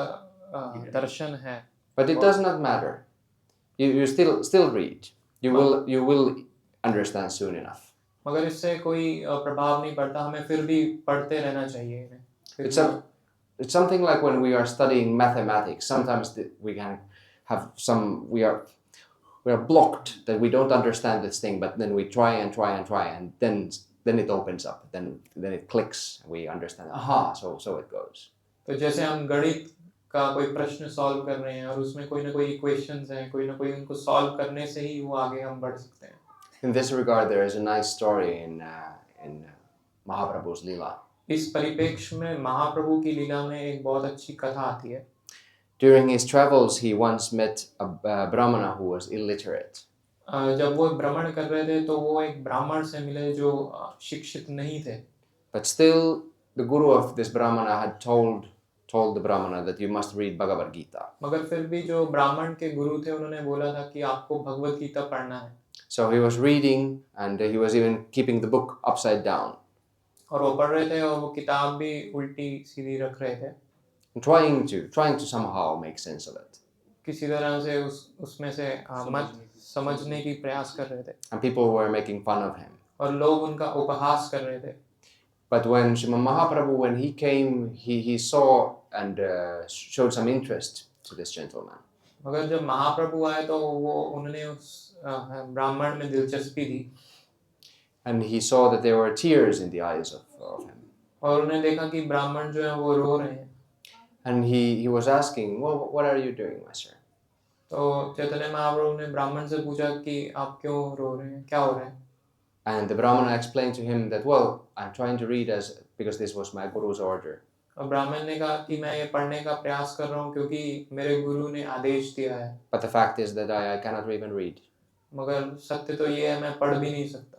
दर्शन है, But it does not matter. You still read. You will understand soon enough. मगर इससे कोई प्रभाव नहीं पड़ता, हमें फिर भी पढ़ते रहना चाहिए इन्हें। It's something like when we are studying mathematics. Sometimes we can have we are blocked that we don't understand this thing, but then we try and then it opens up. Then it clicks. We understand. Aha, so it goes. तो जैसे हम गणित का कोई प्रश्न solve कर रहे हैं और उसमें कोई ना कोई इक्वेशंस हैं, कोई ना कोई उनको सॉल्व करने से ही वो आगे हम बढ़ सकते हैं। In this regard, there is a nice story in Mahaprabhu's Leela. इस परिप्रेक्ष्य में महाप्रभु की लीला में एक बहुत अच्छी कथा आती है। During his travels, he once met a brahmana who was illiterate. जब वो भ्रमण कर रहे थे तो वो एक ब्राह्मण से मिले जो शिक्षित नहीं थे। But still, the guru of this brahmana had told the brahmana that you must read Bhagavad Gita. मगर फिर भी जो ब्राह्मण के गुरु थे उन्होंने बोला था कि आपको भगवत गीता पढ़ना है। So he was reading and he was even keeping the book upside down. और वो पढ़ रहे थे और वो किताब भी उल्टी सीधी रख रहे थे। Trying to somehow make sense of it. किसी तरह से उसमें से मत समझने की प्रयास कर रहे थे। And people were making fun of him. और लोग उनका उपहास कर रहे थे। But when Srimad Mahaprabhu, when he came, he saw and showed some interest to this gentleman. मगर जब महाप्रभु आए तो वो उन्होंने उस ब्राह्मण में दिलचस्पी दी। And he saw that there were tears in the eyes of him. और उन्हें देखा कि ब्राह्मण जो है वो रो रहे हैं। And he was asking, well, what are you doing, my sir? तो चैतन्य महाप्रभु ने ब्राह्मण से पूछा कि आप क्यों रो रहे हैं, क्या हो रहा है? And the brahmana explained to him that, well, I'm trying to read because this was my guru's order. और ब्राह्मण ने कहा कि मैं ये पढ़ने का प्रयास कर रहा हूँ क्योंकि मेरे गुरु ने आदेश दिया है। But the fact is that I cannot even read. मगर सत्य तो ये है, मैं पढ़ भी नहीं सकता।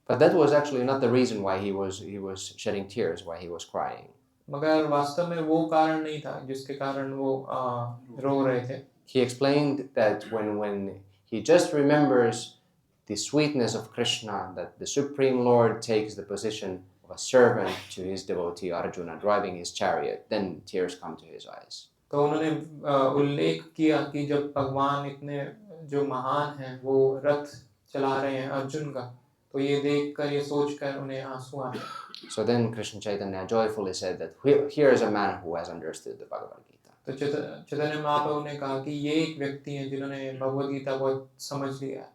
But that was actually not the reason why he was shedding tears, why he was crying. मगर वास्तव में वो कारण नहीं था जिसके कारण वो रो रहे थे। He explained that when he just remembers the sweetness of Krishna, that the Supreme Lord takes the position of a servant to his devotee Arjuna driving his chariot, then tears come to his eyes. तो उन्होंने उल्लेख किया कि जब भगवान इतने जो महान हैं वो रथ चला रहे हैं अर्जुन का, तो ये देखकर ये सोचकर उन्हें आंसू आए। So then Krishna Chaitanya joyfully said that here is a man who has understood the Bhagavad Gita. तो चैतन्य महाप्रभु ने कहा कि ये एक व्यक्ति हैं जिन्होंने भगवद गीता को समझ लिया है।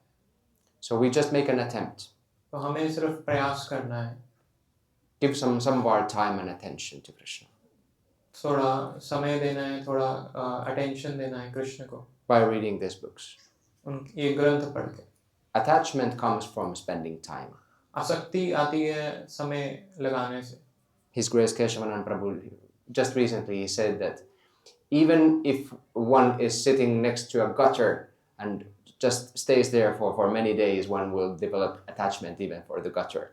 So we just make an attempt. तो हमें सिर्फ प्रयास करना है। Give some of our time and attention to Krishna. थोड़ा समय देना है, थोड़ा अटेंशन देना है कृष्ण को। By reading these books. ये ग्रंथ पढ़ के। Attachment comes from spending time. आसक्ति आती है समय लगाने से। His Grace Keshavanand Prabhu, just recently he said that even if one is sitting next to a gutter and just stays there for many days, one will develop attachment even for the gutter.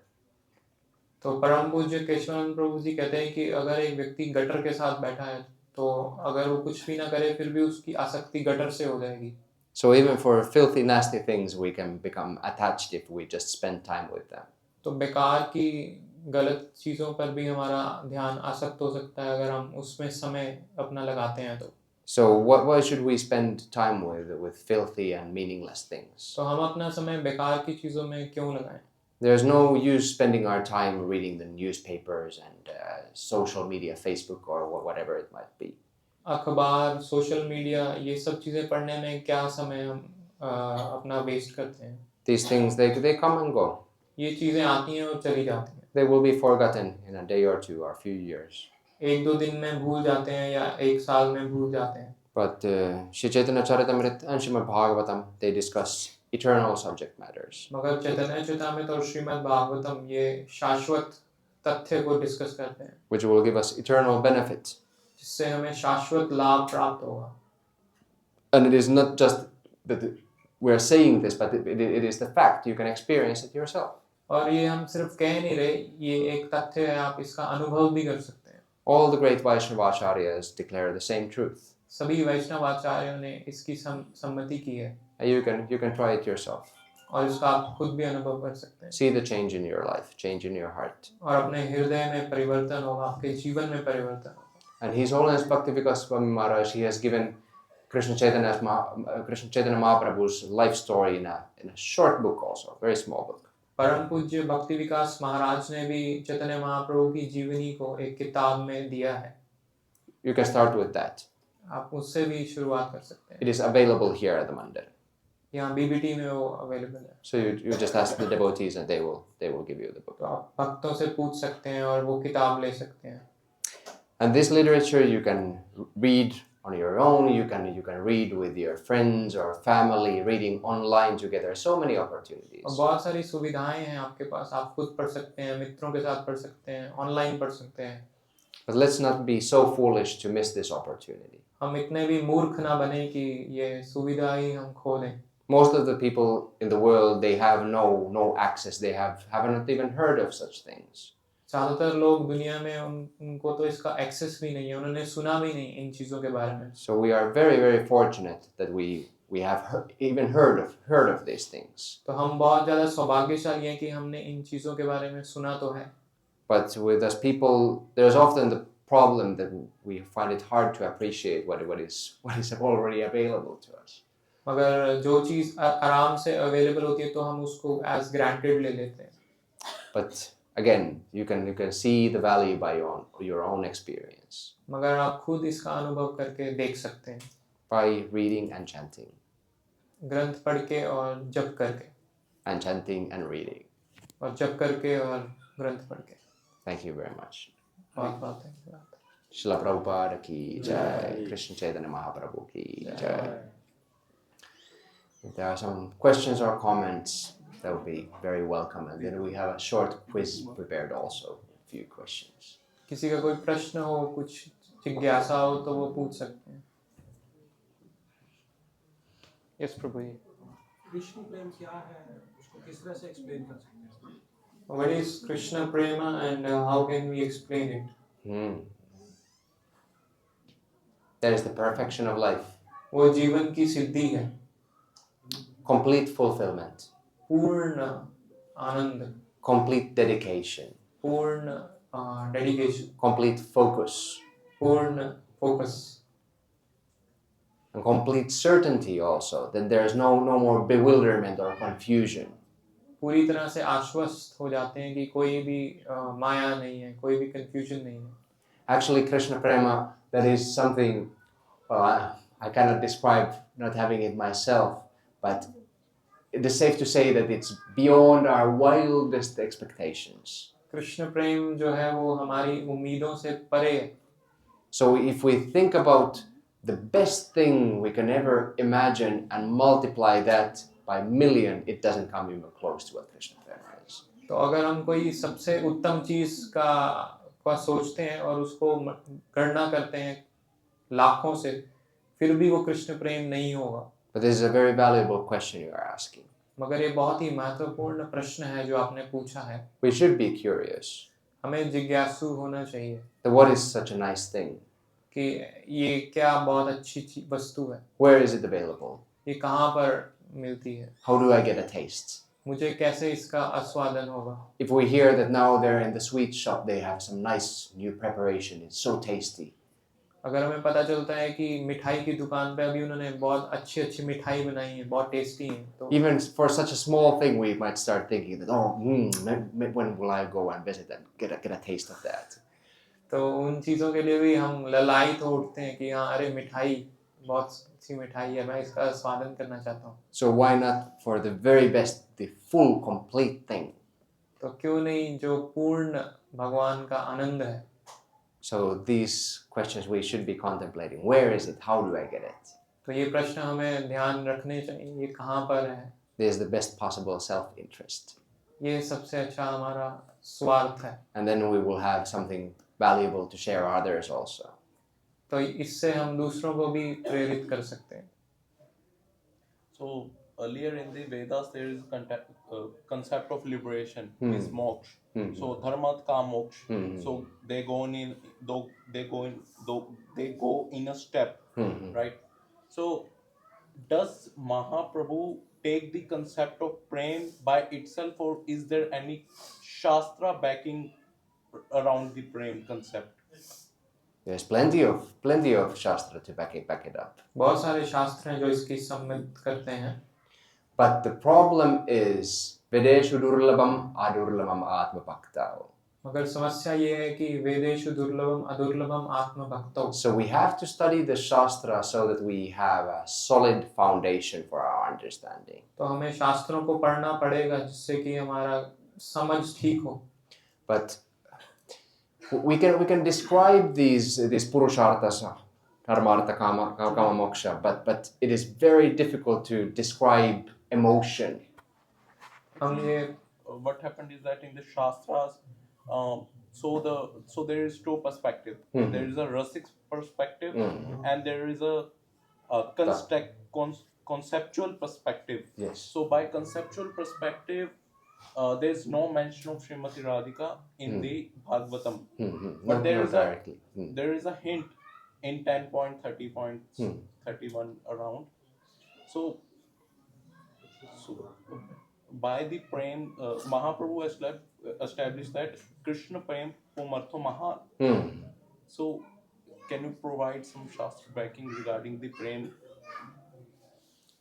तो परम पूज्य केशवानंद प्रभु जी कहते हैं कि अगर एक व्यक्ति gutter के साथ बैठा है तो अगर वो कुछ भी ना करे फिर भी उसकी आसक्ति गटर से हो जाएगी। So even for filthy, nasty things, we can become attached if we just spend time with them. तो बेकार की गलत चीजों पर भी हमारा ध्यान आसक्त हो सकता है अगर हम उसमें समय अपना लगाते हैं तो। So why should we spend time with filthy and meaningless things? तो हम अपना समय बेकार की चीजों में क्यों लगाएं? There's no use spending our time reading the newspapers and social media, Facebook or whatever it might be. अखबार, सोशल मीडिया, ये सब चीजें पढ़ने में क्या समय हम अपना वेस्ट करते हैं? These things they come and go. ये चीजें आती हैं और चली जाती हैं। They will be forgotten in a day or two or a few years. एक दो दिन में भूल जाते हैं या एक साल में भूल जाते हैं। But Shri Chaitanya Charitamrita and Srimad Bhagavatam, they discuss eternal subject matters. मगर चैतन्य चरितामृत और श्रीमद् भागवतम ये शाश्वत तथ्य को डिस्कस करते हैं, which will give us eternal benefit. जिससे हमें शाश्वत लाभ प्राप्त होगा। And it is not just that we are saying this, but it is the fact. You can experience it yourself. और ये हम सिर्फ कह नहीं रहे, ये एक तथ्य है, आप इसका अनुभव भी कर सकते हैं। All the great Vaishnava acharyas declare the same truth. सभी वैष्णव आचार्यों ने इसकी सम्मति की है You can try it yourself. और इसका आप खुद भी अनुभव कर सकते हैं See the change in your life, change in your heart. और अपने हृदय में परिवर्तन होगा, आपके जीवन में परिवर्तन होगा। And His Holiness Bhaktivikas Swami Maharaj, he has given Krishna Chaitanya Mahaprabhu's life story in a short book also, very small book. परम पूज्य भक्ति विकास महाराज ने भी चैतन्य महाप्रभु की जीवनी को एक किताब में दिया है। You can start with that. आप उससे भी शुरुआत कर सकते हैं। It is available here at the Mandir. यहाँ BBT में वो अवेलेबल है। So you just ask the devotees and they will give you the book. तो आप भक्तों से पूछ सकते हैं और वो किताब ले सकते हैं। And this literature you can read on your own. You can read with your friends or family, reading online together. So many opportunities. और बहुत सारी सुविधाएं हैं आपके पास, आप खुद पढ़ सकते हैं, मित्रों के साथ पढ़ सकते हैं, ऑनलाइन पढ़ सकते हैं। But let's not be so foolish to miss this opportunity. हम इतने भी मूर्ख ना बने कि ये सुविधा ही हम खो दें। Most of the people in the world, they have no access. They haven't even heard of such things. ज़्यादातर लोग दुनिया में उनको तो इसका एक्सेस भी नहीं है, उन्होंने सुना भी नहीं इन चीज़ों के बारे में। So we are very, very fortunate that we have even heard of these things. तो हम बहुत ज़्यादा सौभाग्यशाली हैं कि हमने इन चीज़ों के बारे में सुना तो है। But with us people, there's often the problem that we find it hard to appreciate what is already available to us. मगर जो चीज़ आराम से अवेलेबल होती है तो हम उसको as granted ले लेते हैं। But again, you can see the value by your own experience. मगर आप खुद इसका अनुभव करके देख सकते हैं। By reading and chanting. ग्रंथ पढ़ के और जप करके। And chanting and reading. और जप करके और ग्रंथ पढ़ के। Thank you very much. बहुत धन्यवाद। Srila Prabhupada ki jai. Krishna Chaitanya Mahaprabhu ki jai. If there are some questions or comments, that would be very welcome. And then we have a short quiz prepared also, a few questions. किसी का कोई प्रश्न हो, कुछ जिज्ञासा हो तो वो पूछ सकते हैं। यस प्रभु जी। कृष्ण प्रेम क्या है, उसको किस तरह से एक्सप्लेन कर सकते हैं? What is Krishna Prema and how can we explain it? That is the perfection of life. वो जीवन की सिद्धि है। Complete fulfillment. पूर्ण आनंद। Complete dedication. पूर्ण dedication. Complete focus. पूर्ण focus. And complete certainty also, that there is no more bewilderment or confusion. पूरी तरह से आश्वस्त हो जाते हैं कि कोई भी माया नहीं है, कोई भी confusion नहीं है। Actually, Krishna Prema, that is something I cannot describe, not having it myself, but it is safe to say that it's beyond our wildest expectations. Krishna प्रेम जो है वो हमारी उम्मीदों से परे है। So if we think about the best thing we can ever imagine and multiply that by million, it doesn't come even close to what Krishna Prema is. तो अगर हम कोई सबसे उत्तम चीज का सोचते हैं और उसको गणना करते हैं लाखों से, फिर भी वो कृष्ण प्रेम नहीं होगा। But this is a very valuable question you are asking. मगर ये बहुत ही महत्वपूर्ण प्रश्न है जो आपने पूछा है। We should be curious. हमें जिज्ञासु होना चाहिए। That what is such a nice thing? कि ये क्या बहुत अच्छी वस्तु है। Where is it available? ये कहाँ पर मिलती है? How do I get a taste? मुझे कैसे इसका आस्वादन होगा? If we hear that now they're in the sweet shop, they have some nice new preparation, it's so tasty. अगर हमें पता चलता है कि मिठाई की दुकान पे अभी उन्होंने बहुत अच्छी मिठाई बनाई है, बहुत टेस्टी है, तो Even for such a small thing, we might start thinking that, when will I go and visit and get a taste of that? तो उन चीज़ों के लिए भी हम ललायत हो उठते हैं कि हाँ, अरे मिठाई बहुत अच्छी मिठाई है, मैं इसका स्वादन करना चाहता हूँ। So why not for the very best, the full, complete thing? तो क्यों नहीं जो पूर्ण भगवान का आनंद है? So these questions we should be contemplating. Where is it? How do I get it? तो ये प्रश्न हमें ध्यान रखने चाहिए, ये कहाँ पर है? This is the best possible self-interest. ये सबसे अच्छा हमारा स्वार्थ है। And then we will have something valuable to share others also. तो इससे हम दूसरों को भी प्रेरित कर सकते हैं। So earlier in the Vedas there is concept of liberation, means moksha. So dharmat ka moksha. So they go in a step, right? So does Mahaprabhu take the concept of prem by itself, or is there any shastra backing around the prem concept? There's plenty of shastra to back it up. बहुत सारे शास्त्र हैं जो इसकी सम्मिलित करते हैं. But the problem is Vedeshu durlabam adurlabam atma bhaktao. मगर समस्या ये है कि वेदेषु दुर्लभम अदुर्लभम आत्म भक्तौ. So we have to study the shastra so that we have a solid foundation for our understanding. तो हमें शास्त्रों को पढ़ना पड़ेगा जिससे कि हमारा समझ ठीक हो. But we can describe these purusharthas, dharmartha, kama moksha, but it is very difficult to describe emotion. What happened is that in the shastras, so there is two perspectives. There is a rasic perspective and there is a conceptual perspective. Yes. So by conceptual perspective, there is no mention of Srimati Radhika in the Bhagavatam. But there is a hint in 10.30.31 around. So by the prem, Mahaprabhu established that Krishna prem pumartho mahan. So can you provide some shastra backing regarding the prem?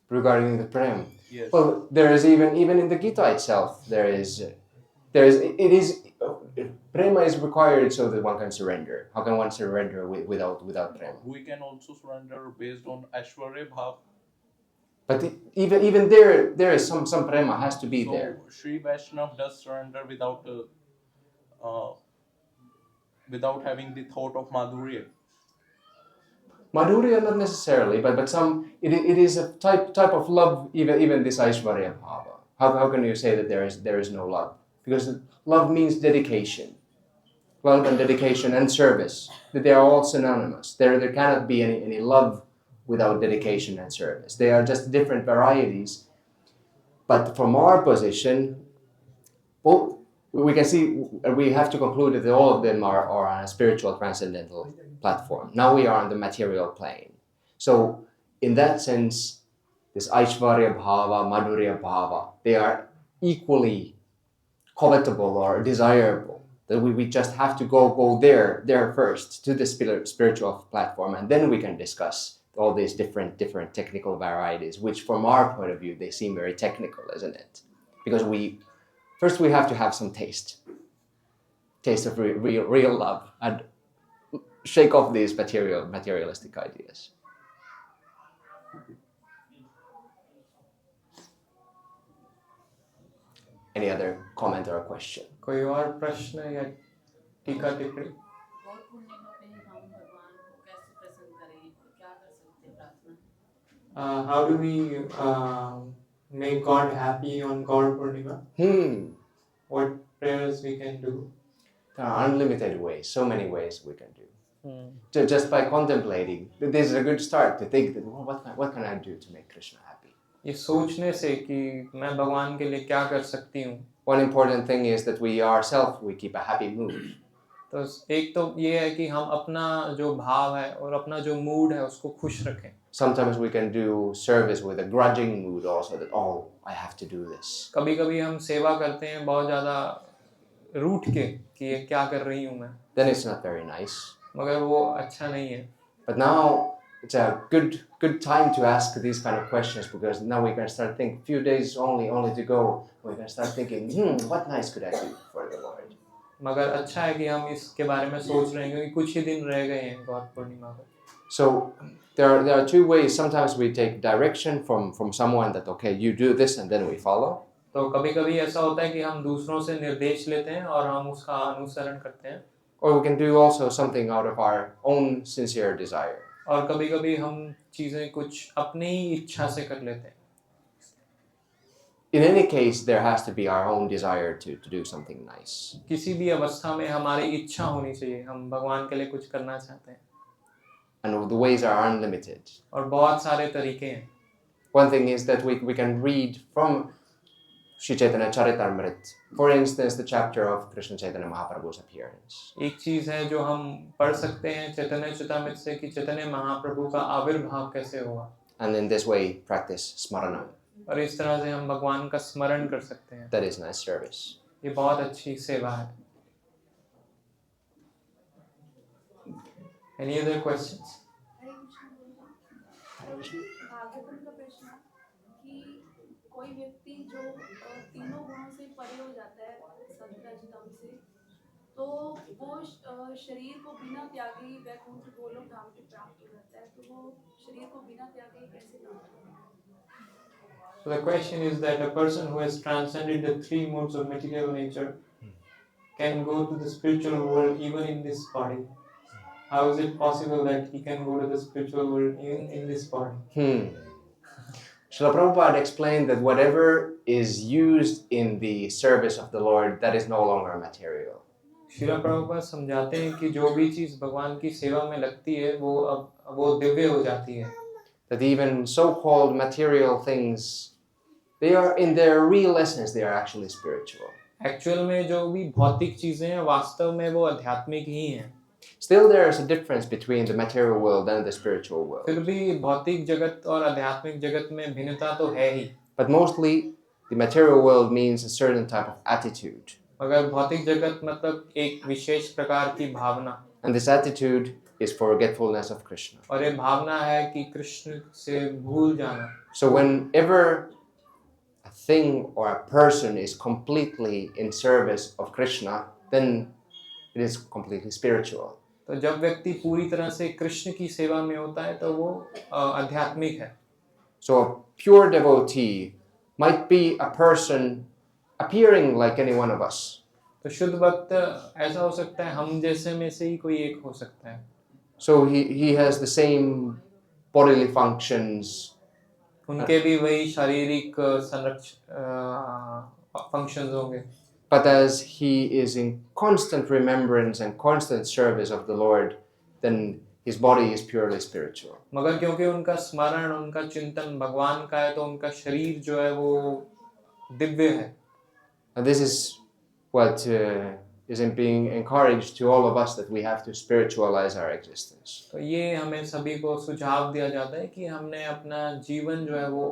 Regarding the prem, yes. Well, there is even in the Gita itself. Prema is required so that one can surrender. How can one surrender without prema? We can also surrender based on Aishwarya Bhav. But even there is some prema has to be there. Sri Vaishnav does surrender without having the thought of Madhurya. Madhurya not necessarily, but some it is a type of love. Even this Aishwarya Bhava. How can you say that there is no love? Because love means dedication. Love and dedication and service. That they are all synonymous. There cannot be any love without dedication and service. They are just different varieties. But from our position, well, we can see, we have to conclude that all of them are on a spiritual transcendental platform. Now we are on the material plane. So in that sense, this Aishwarya Bhava, Madhurya Bhava, they are equally covetable or desirable. That we just have to go there first to the spiritual platform, and then we can discuss all these different technical varieties, which from our point of view, they seem very technical, isn't it? Because first we have to have some taste of real love, and shake off these materialistic ideas. Any other comment or question? कोई और प्रश्न या टीका टिप्पणी? गौर पूर्णिमा पे हम भगवान को कैसे प्रसन्न करें, क्या कर सकते हैं प्रार्थना? How do we make God happy on Gaur Purnima? What prayers we can do? There are unlimited ways, so many ways we can do. Just by contemplating, this is a good start to think that, well, what can I do to make Krishna happy? ये सोचने से कि मैं भगवान के लिए क्या कर सकती हूँ. One important thing is that we ourselves we keep a happy mood. तो एक तो ये है कि हम अपना जो भाव है और अपना जो मूड है उसको खुश रखें. Sometimes we can do service with a grudging mood also, that I have to do this. कभी-कभी हम सेवा करते हैं बहुत ज़्यादा रूठ के कि ये क्या कर रही हूँ मैं. Then it's not very nice. मगर वो अच्छा नहीं है. But now it's a good time to ask these kind of questions, because now we can start thinking, few days only to go, we can start thinking, what nice could I do for the Lord? मगर अच्छा है कि हम इसके बारे में सोच रहे हैं क्योंकि कुछ ही दिन रह गए हैं गौर पूर्णिमा पर. So there are two ways. Sometimes we take direction from someone that, okay, you do this, and then we follow. तो कभी-कभी ऐसा होता है कि हम दूसरों से निर्देश लेते हैं और हम उसका अनुसरण करते हैं. Or we can do also something out of our own sincere desire. और कभी-कभी हम चीजें कुछ अपनी ही इच्छा से कर लेते हैं. In any case, there has to be our own desire to do something nice. किसी भी अवस्था में हमारी इच्छा होनी चाहिए. हम भगवान के लिए कुछ करना चाहते हैं. And the ways are unlimited. और बहुत सारे तरीके हैं. One thing is that we can read from Sri Chaitanya Charitamrita, for instance, the chapter of Krishna Chaitanya Mahaprabhu's appearance. एक चीज है जो हम पढ़ सकते हैं चैतन्य चरितामृत से कि चैतन्य महाप्रभु का आविर्भाव कैसे हुआ, And in this way, practice smarana. और इस तरह से हम भगवान का स्मरण कर सकते हैं. That is nice service. ये बहुत अच्छी सेवा है. Any other questions? भागवतम का प्रश्न कि कोई व्यक्ति जो तीनों गुणों से परे हो जाता है सत्वरजतम से, तो वो शरीर को बिना त्यागे वैकुंठ गोलोक धाम को प्राप्त हो जाता है, तो वो शरीर को बिना त्यागे कैसे प्राप्त होगा? So the question is that a person who has transcended the three modes of material nature can go to the spiritual world even in this body. How is it possible that he can go to the spiritual world even in this body? Srila Prabhupada explained that whatever is used in the service of the Lord, that is no longer material. Srila Prabhupada समझाते हैं कि जो भी चीज भगवान की सेवा में लगती है वो दिव्य हो जाती है. That even so-called material things, they are in their real essence, they are actually spiritual. Actual में जो भी भौतिक चीजें हैं वास्तव में वो आध्यात्मिक ही हैं. Still there is a difference between the material world and the spiritual world. फिर भी भौतिक जगत और आध्यात्मिक जगत में भिन्नता तो है ही. But mostly the material world means a certain type of attitude. मगर भौतिक जगत मतलब एक विशेष प्रकार की भावना. And this attitude is forgetfulness of Krishna. और ये भावना है कि कृष्ण से भूल जाना. So whenever a thing or a person is completely in service of Krishna, then it is completely spiritual. तो जब व्यक्ति पूरी तरह से कृष्ण की सेवा में होता है तो वो आध्यात्मिक है. So a pure devotee might be a person appearing like any one of us. तो शुद्ध भक्त ऐसा हो सकता है हम जैसे में से ही कोई एक हो सकता है. So he has the same bodily functions. उनके भी वही शारीरिक फंक्शंस होंगे. But as he is in constant remembrance and constant service of the Lord, then his body is purely spiritual. मगर क्योंकि उनका स्मरण उनका चिंतन भगवान का है तो उनका शरीर जो है वो दिव्य है. And this is what is being encouraged to all of us, that we have to spiritualize our existence. तो ये हमें सभी को सुझाव दिया जाता है कि हमने अपना जीवन जो है वो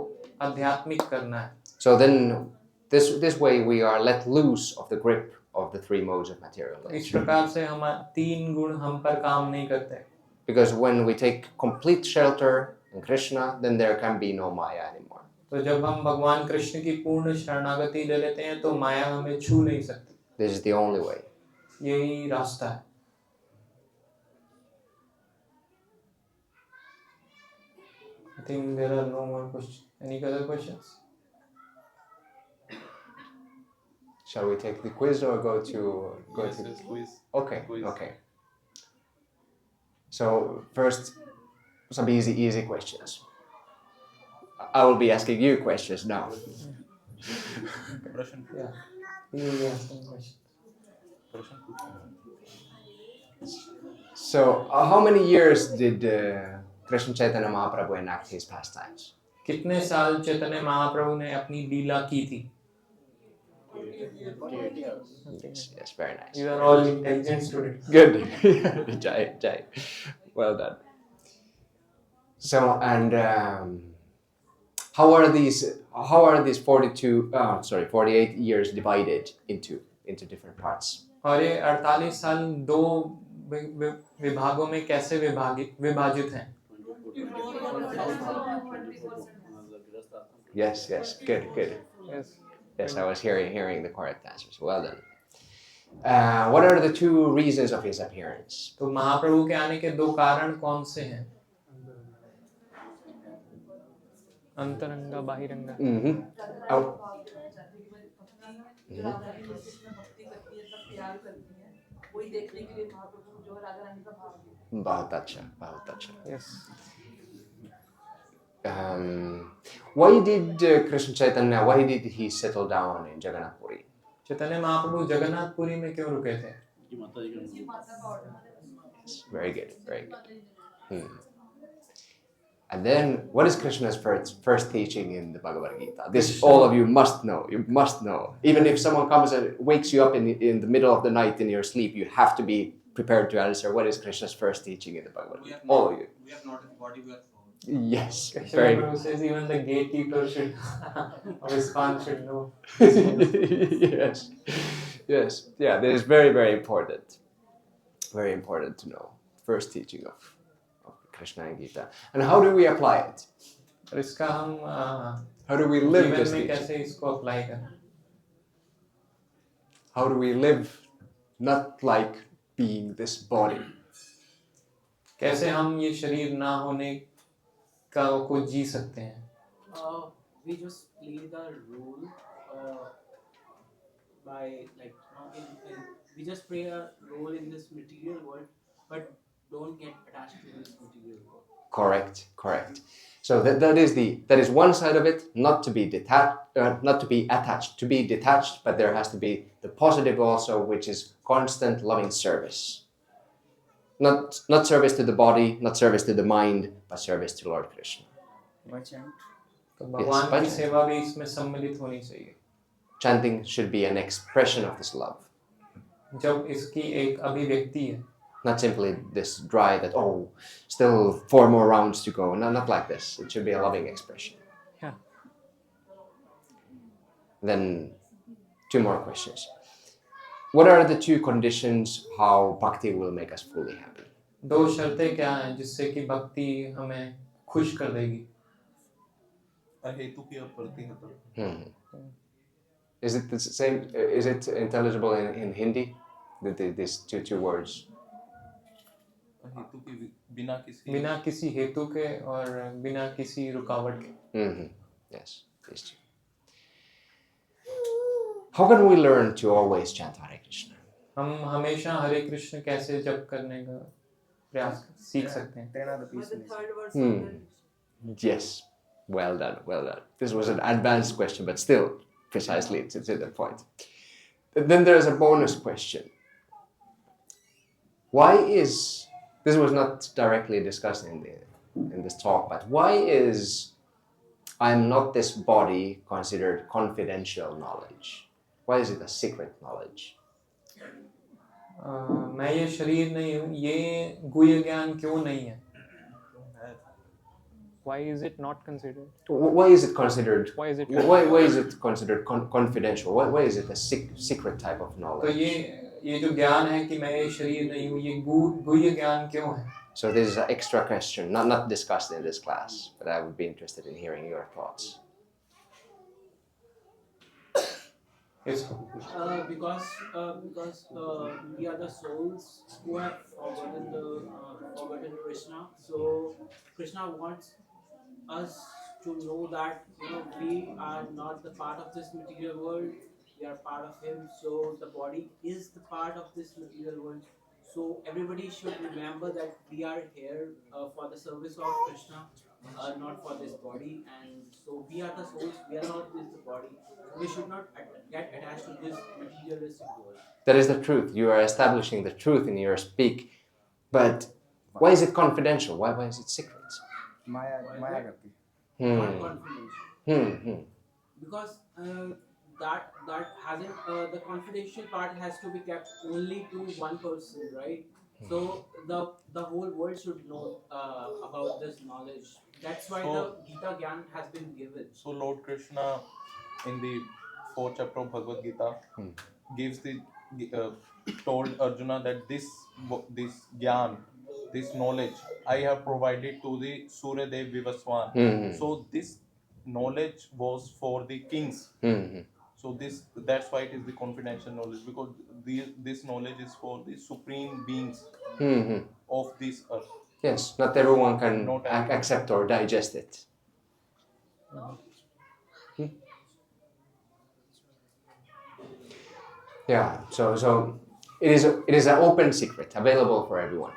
आध्यात्मिक करना है. So then this way we are let loose of the grip of the three modes of material इस nature. प्रकार से हम तीन गुण हम पर काम नहीं करते. Because when we take complete shelter in Krishna, then there can be no Maya anymore. तो जब हम भगवान कृष्ण की पूर्ण शरणागति ले लेते हैं तो माया हमें छू नहीं सकती. This is the only way. यही रास्ता है. I think there are no more questions. Any other questions? Shall we take the quiz or go to Quiz. Okay, Quiz. okay. So first, some easy questions. I will be asking you questions now. Prashant. Yeah. You will be asking questions. So, how many years did Krishna Chaitanya Mahaprabhu enact his pastimes? कितने साल चैतन्य महाप्रभु ने अपनी लीला की थी? Yes, very nice. You are all intelligent students. Good. Jai. Well done. So, and how are these 48 years divided into different parts? और ये 48 साल दो विभागों में कैसे विभाजित हैं? Yes, good. Yes. I was hearing the correct answers. Well done. What are the two reasons of his appearance? तो महाप्रभु के आने के दो कारण कौन से हैं? अंतरंगा बाहिरंगा. बहुत अच्छा. Yes. Why did Krishna Chaitanya, why did he settle down in Jagannath Puri? Chaitanya Mahaprabhu Jagannathpuri में क्यों रुके थे? Yes, very good. And then, what is Krishna's first teaching in the Bhagavad Gita? This all of you must know. You must know. Even if someone comes and wakes you up in the middle of the night in your sleep, you have to be prepared to answer. What is Krishna's first teaching in the Bhagavad Gita? All of you. We are not a body, we are soul. Yes. Krishna Very. Prabhu says even the gatekeeper should, of ISKCON should know. Yes. Yes. Yeah. That is very, very important. Very important to know. First teaching of Krishna and Gita. And how do we apply it? और इसका हम How do we live जीवन this में teaching? कैसे इसको apply करें? How do we live not like being this body? कैसे हम ये शरीर ना होने का को जी सकते हैं? We just play the role by like we just play a role in this material world, but don't get attached to this material world. Correct. So that is one side of it. Not to be not to be attached. To be detached, but there has to be the positive also, which is constant loving service. Not service to the body, not service to the mind, but service to Lord Krishna. तो भगवान की bhajan. सेवा भी इसमें सम्मिलित होनी चाहिए. Chanting should be an expression of this love. जब इसकी एक अभिव्यक्ति है. Not simply this dry that, oh, still 4 more rounds to go. No, not like this. It should be a loving expression. Yeah. Then 2 more questions. What are the 2 conditions how bhakti will make us fully happy? 2 शर्तें क्या हैं जिससे कि भक्ति हमें खुश कर देगी? अहेतु की अप्रतिहत. Is it the same? Is it intelligible in Hindi? These two words. अहेतु की बिना किसी हेतु के और बिना किसी रुकावट के. Yes, these 2. How can we learn to always chant Hare Krishna? हम हमेशा हरे कृष्ण कैसे जप करने का प्रयास सीख सकते हैं? The third verse. Yes, well done. This was an advanced question, but still, precisely, it's to the point. Then there is a bonus question. Why is, this was not directly discussed in this talk, but why is I am not this body considered confidential knowledge? Why is it a secret knowledge? मैं ये शरीर नहीं हूँ, ये गुह्य ज्ञान क्यों नहीं है? Why is it not considered? Why is it considered? Why is it? Why is it considered confidential? Why is it a secret type of तो knowledge? ये जो ज्ञान है कि मैं ये शरीर नहीं हूँ, ये गुह्य ज्ञान क्यों है? So this is an extra question, not discussed in this class, but I would be interested in hearing your thoughts. Because we are the souls who have forgotten Krishna. So Krishna wants us to know that we are not the part of this material world. We are part of Him. So the body is the part of this material world. So everybody should remember that we are here for the service of Krishna, not for this body. And so we are the souls. We are not this body. We should not get attached to this materialistic world. That is the truth. You are establishing the truth in your speak. But why is it confidential? Why is it secret? Not confidential. Because that hasn't the confidential part has to be kept only to one person, right? So the whole world should know about this knowledge. That's why the Gita Gyan has been given. So Lord Krishna, in the 4th chapter of Bhagavad Gita, gives the told Arjuna that this Gyan, this knowledge, I have provided to the Suryadev Vivaswan. So this knowledge was for the kings. So that's why it is the confidential knowledge, because this knowledge is for the supreme beings of this earth. Yes, not everyone can accept or digest it. Yeah, so it is an open secret available for everyone.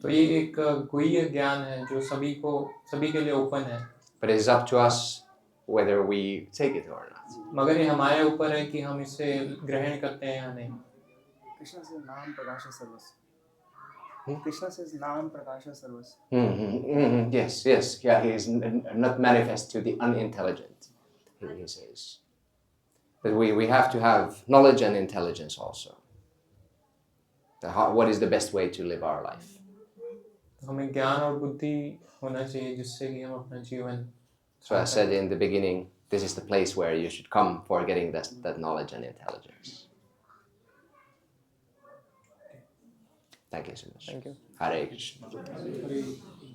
तो ये एक गुह्य ज्ञान है जो सभी के लिए ओपन है. But it is up to us whether we take it or not. मगर ये हमारे ऊपर है कि हम इसे ग्रहण करते हैं या नहीं. कृष्ण से नाम प्रकाश सर्वस्व. Krishna says Nam Prakasha Sarvasya. Yes, yes. Yeah, he is not manifest to the unintelligent, he says. But we have to have knowledge and intelligence also. What is the best way to live our life? हमें ज्ञान और बुद्धि होना चाहिए जिससे कि हम अपना जीवन So I said in the beginning, this is the place where you should come for getting that knowledge and intelligence. Thank you so much. Thank you. Hare Krishna.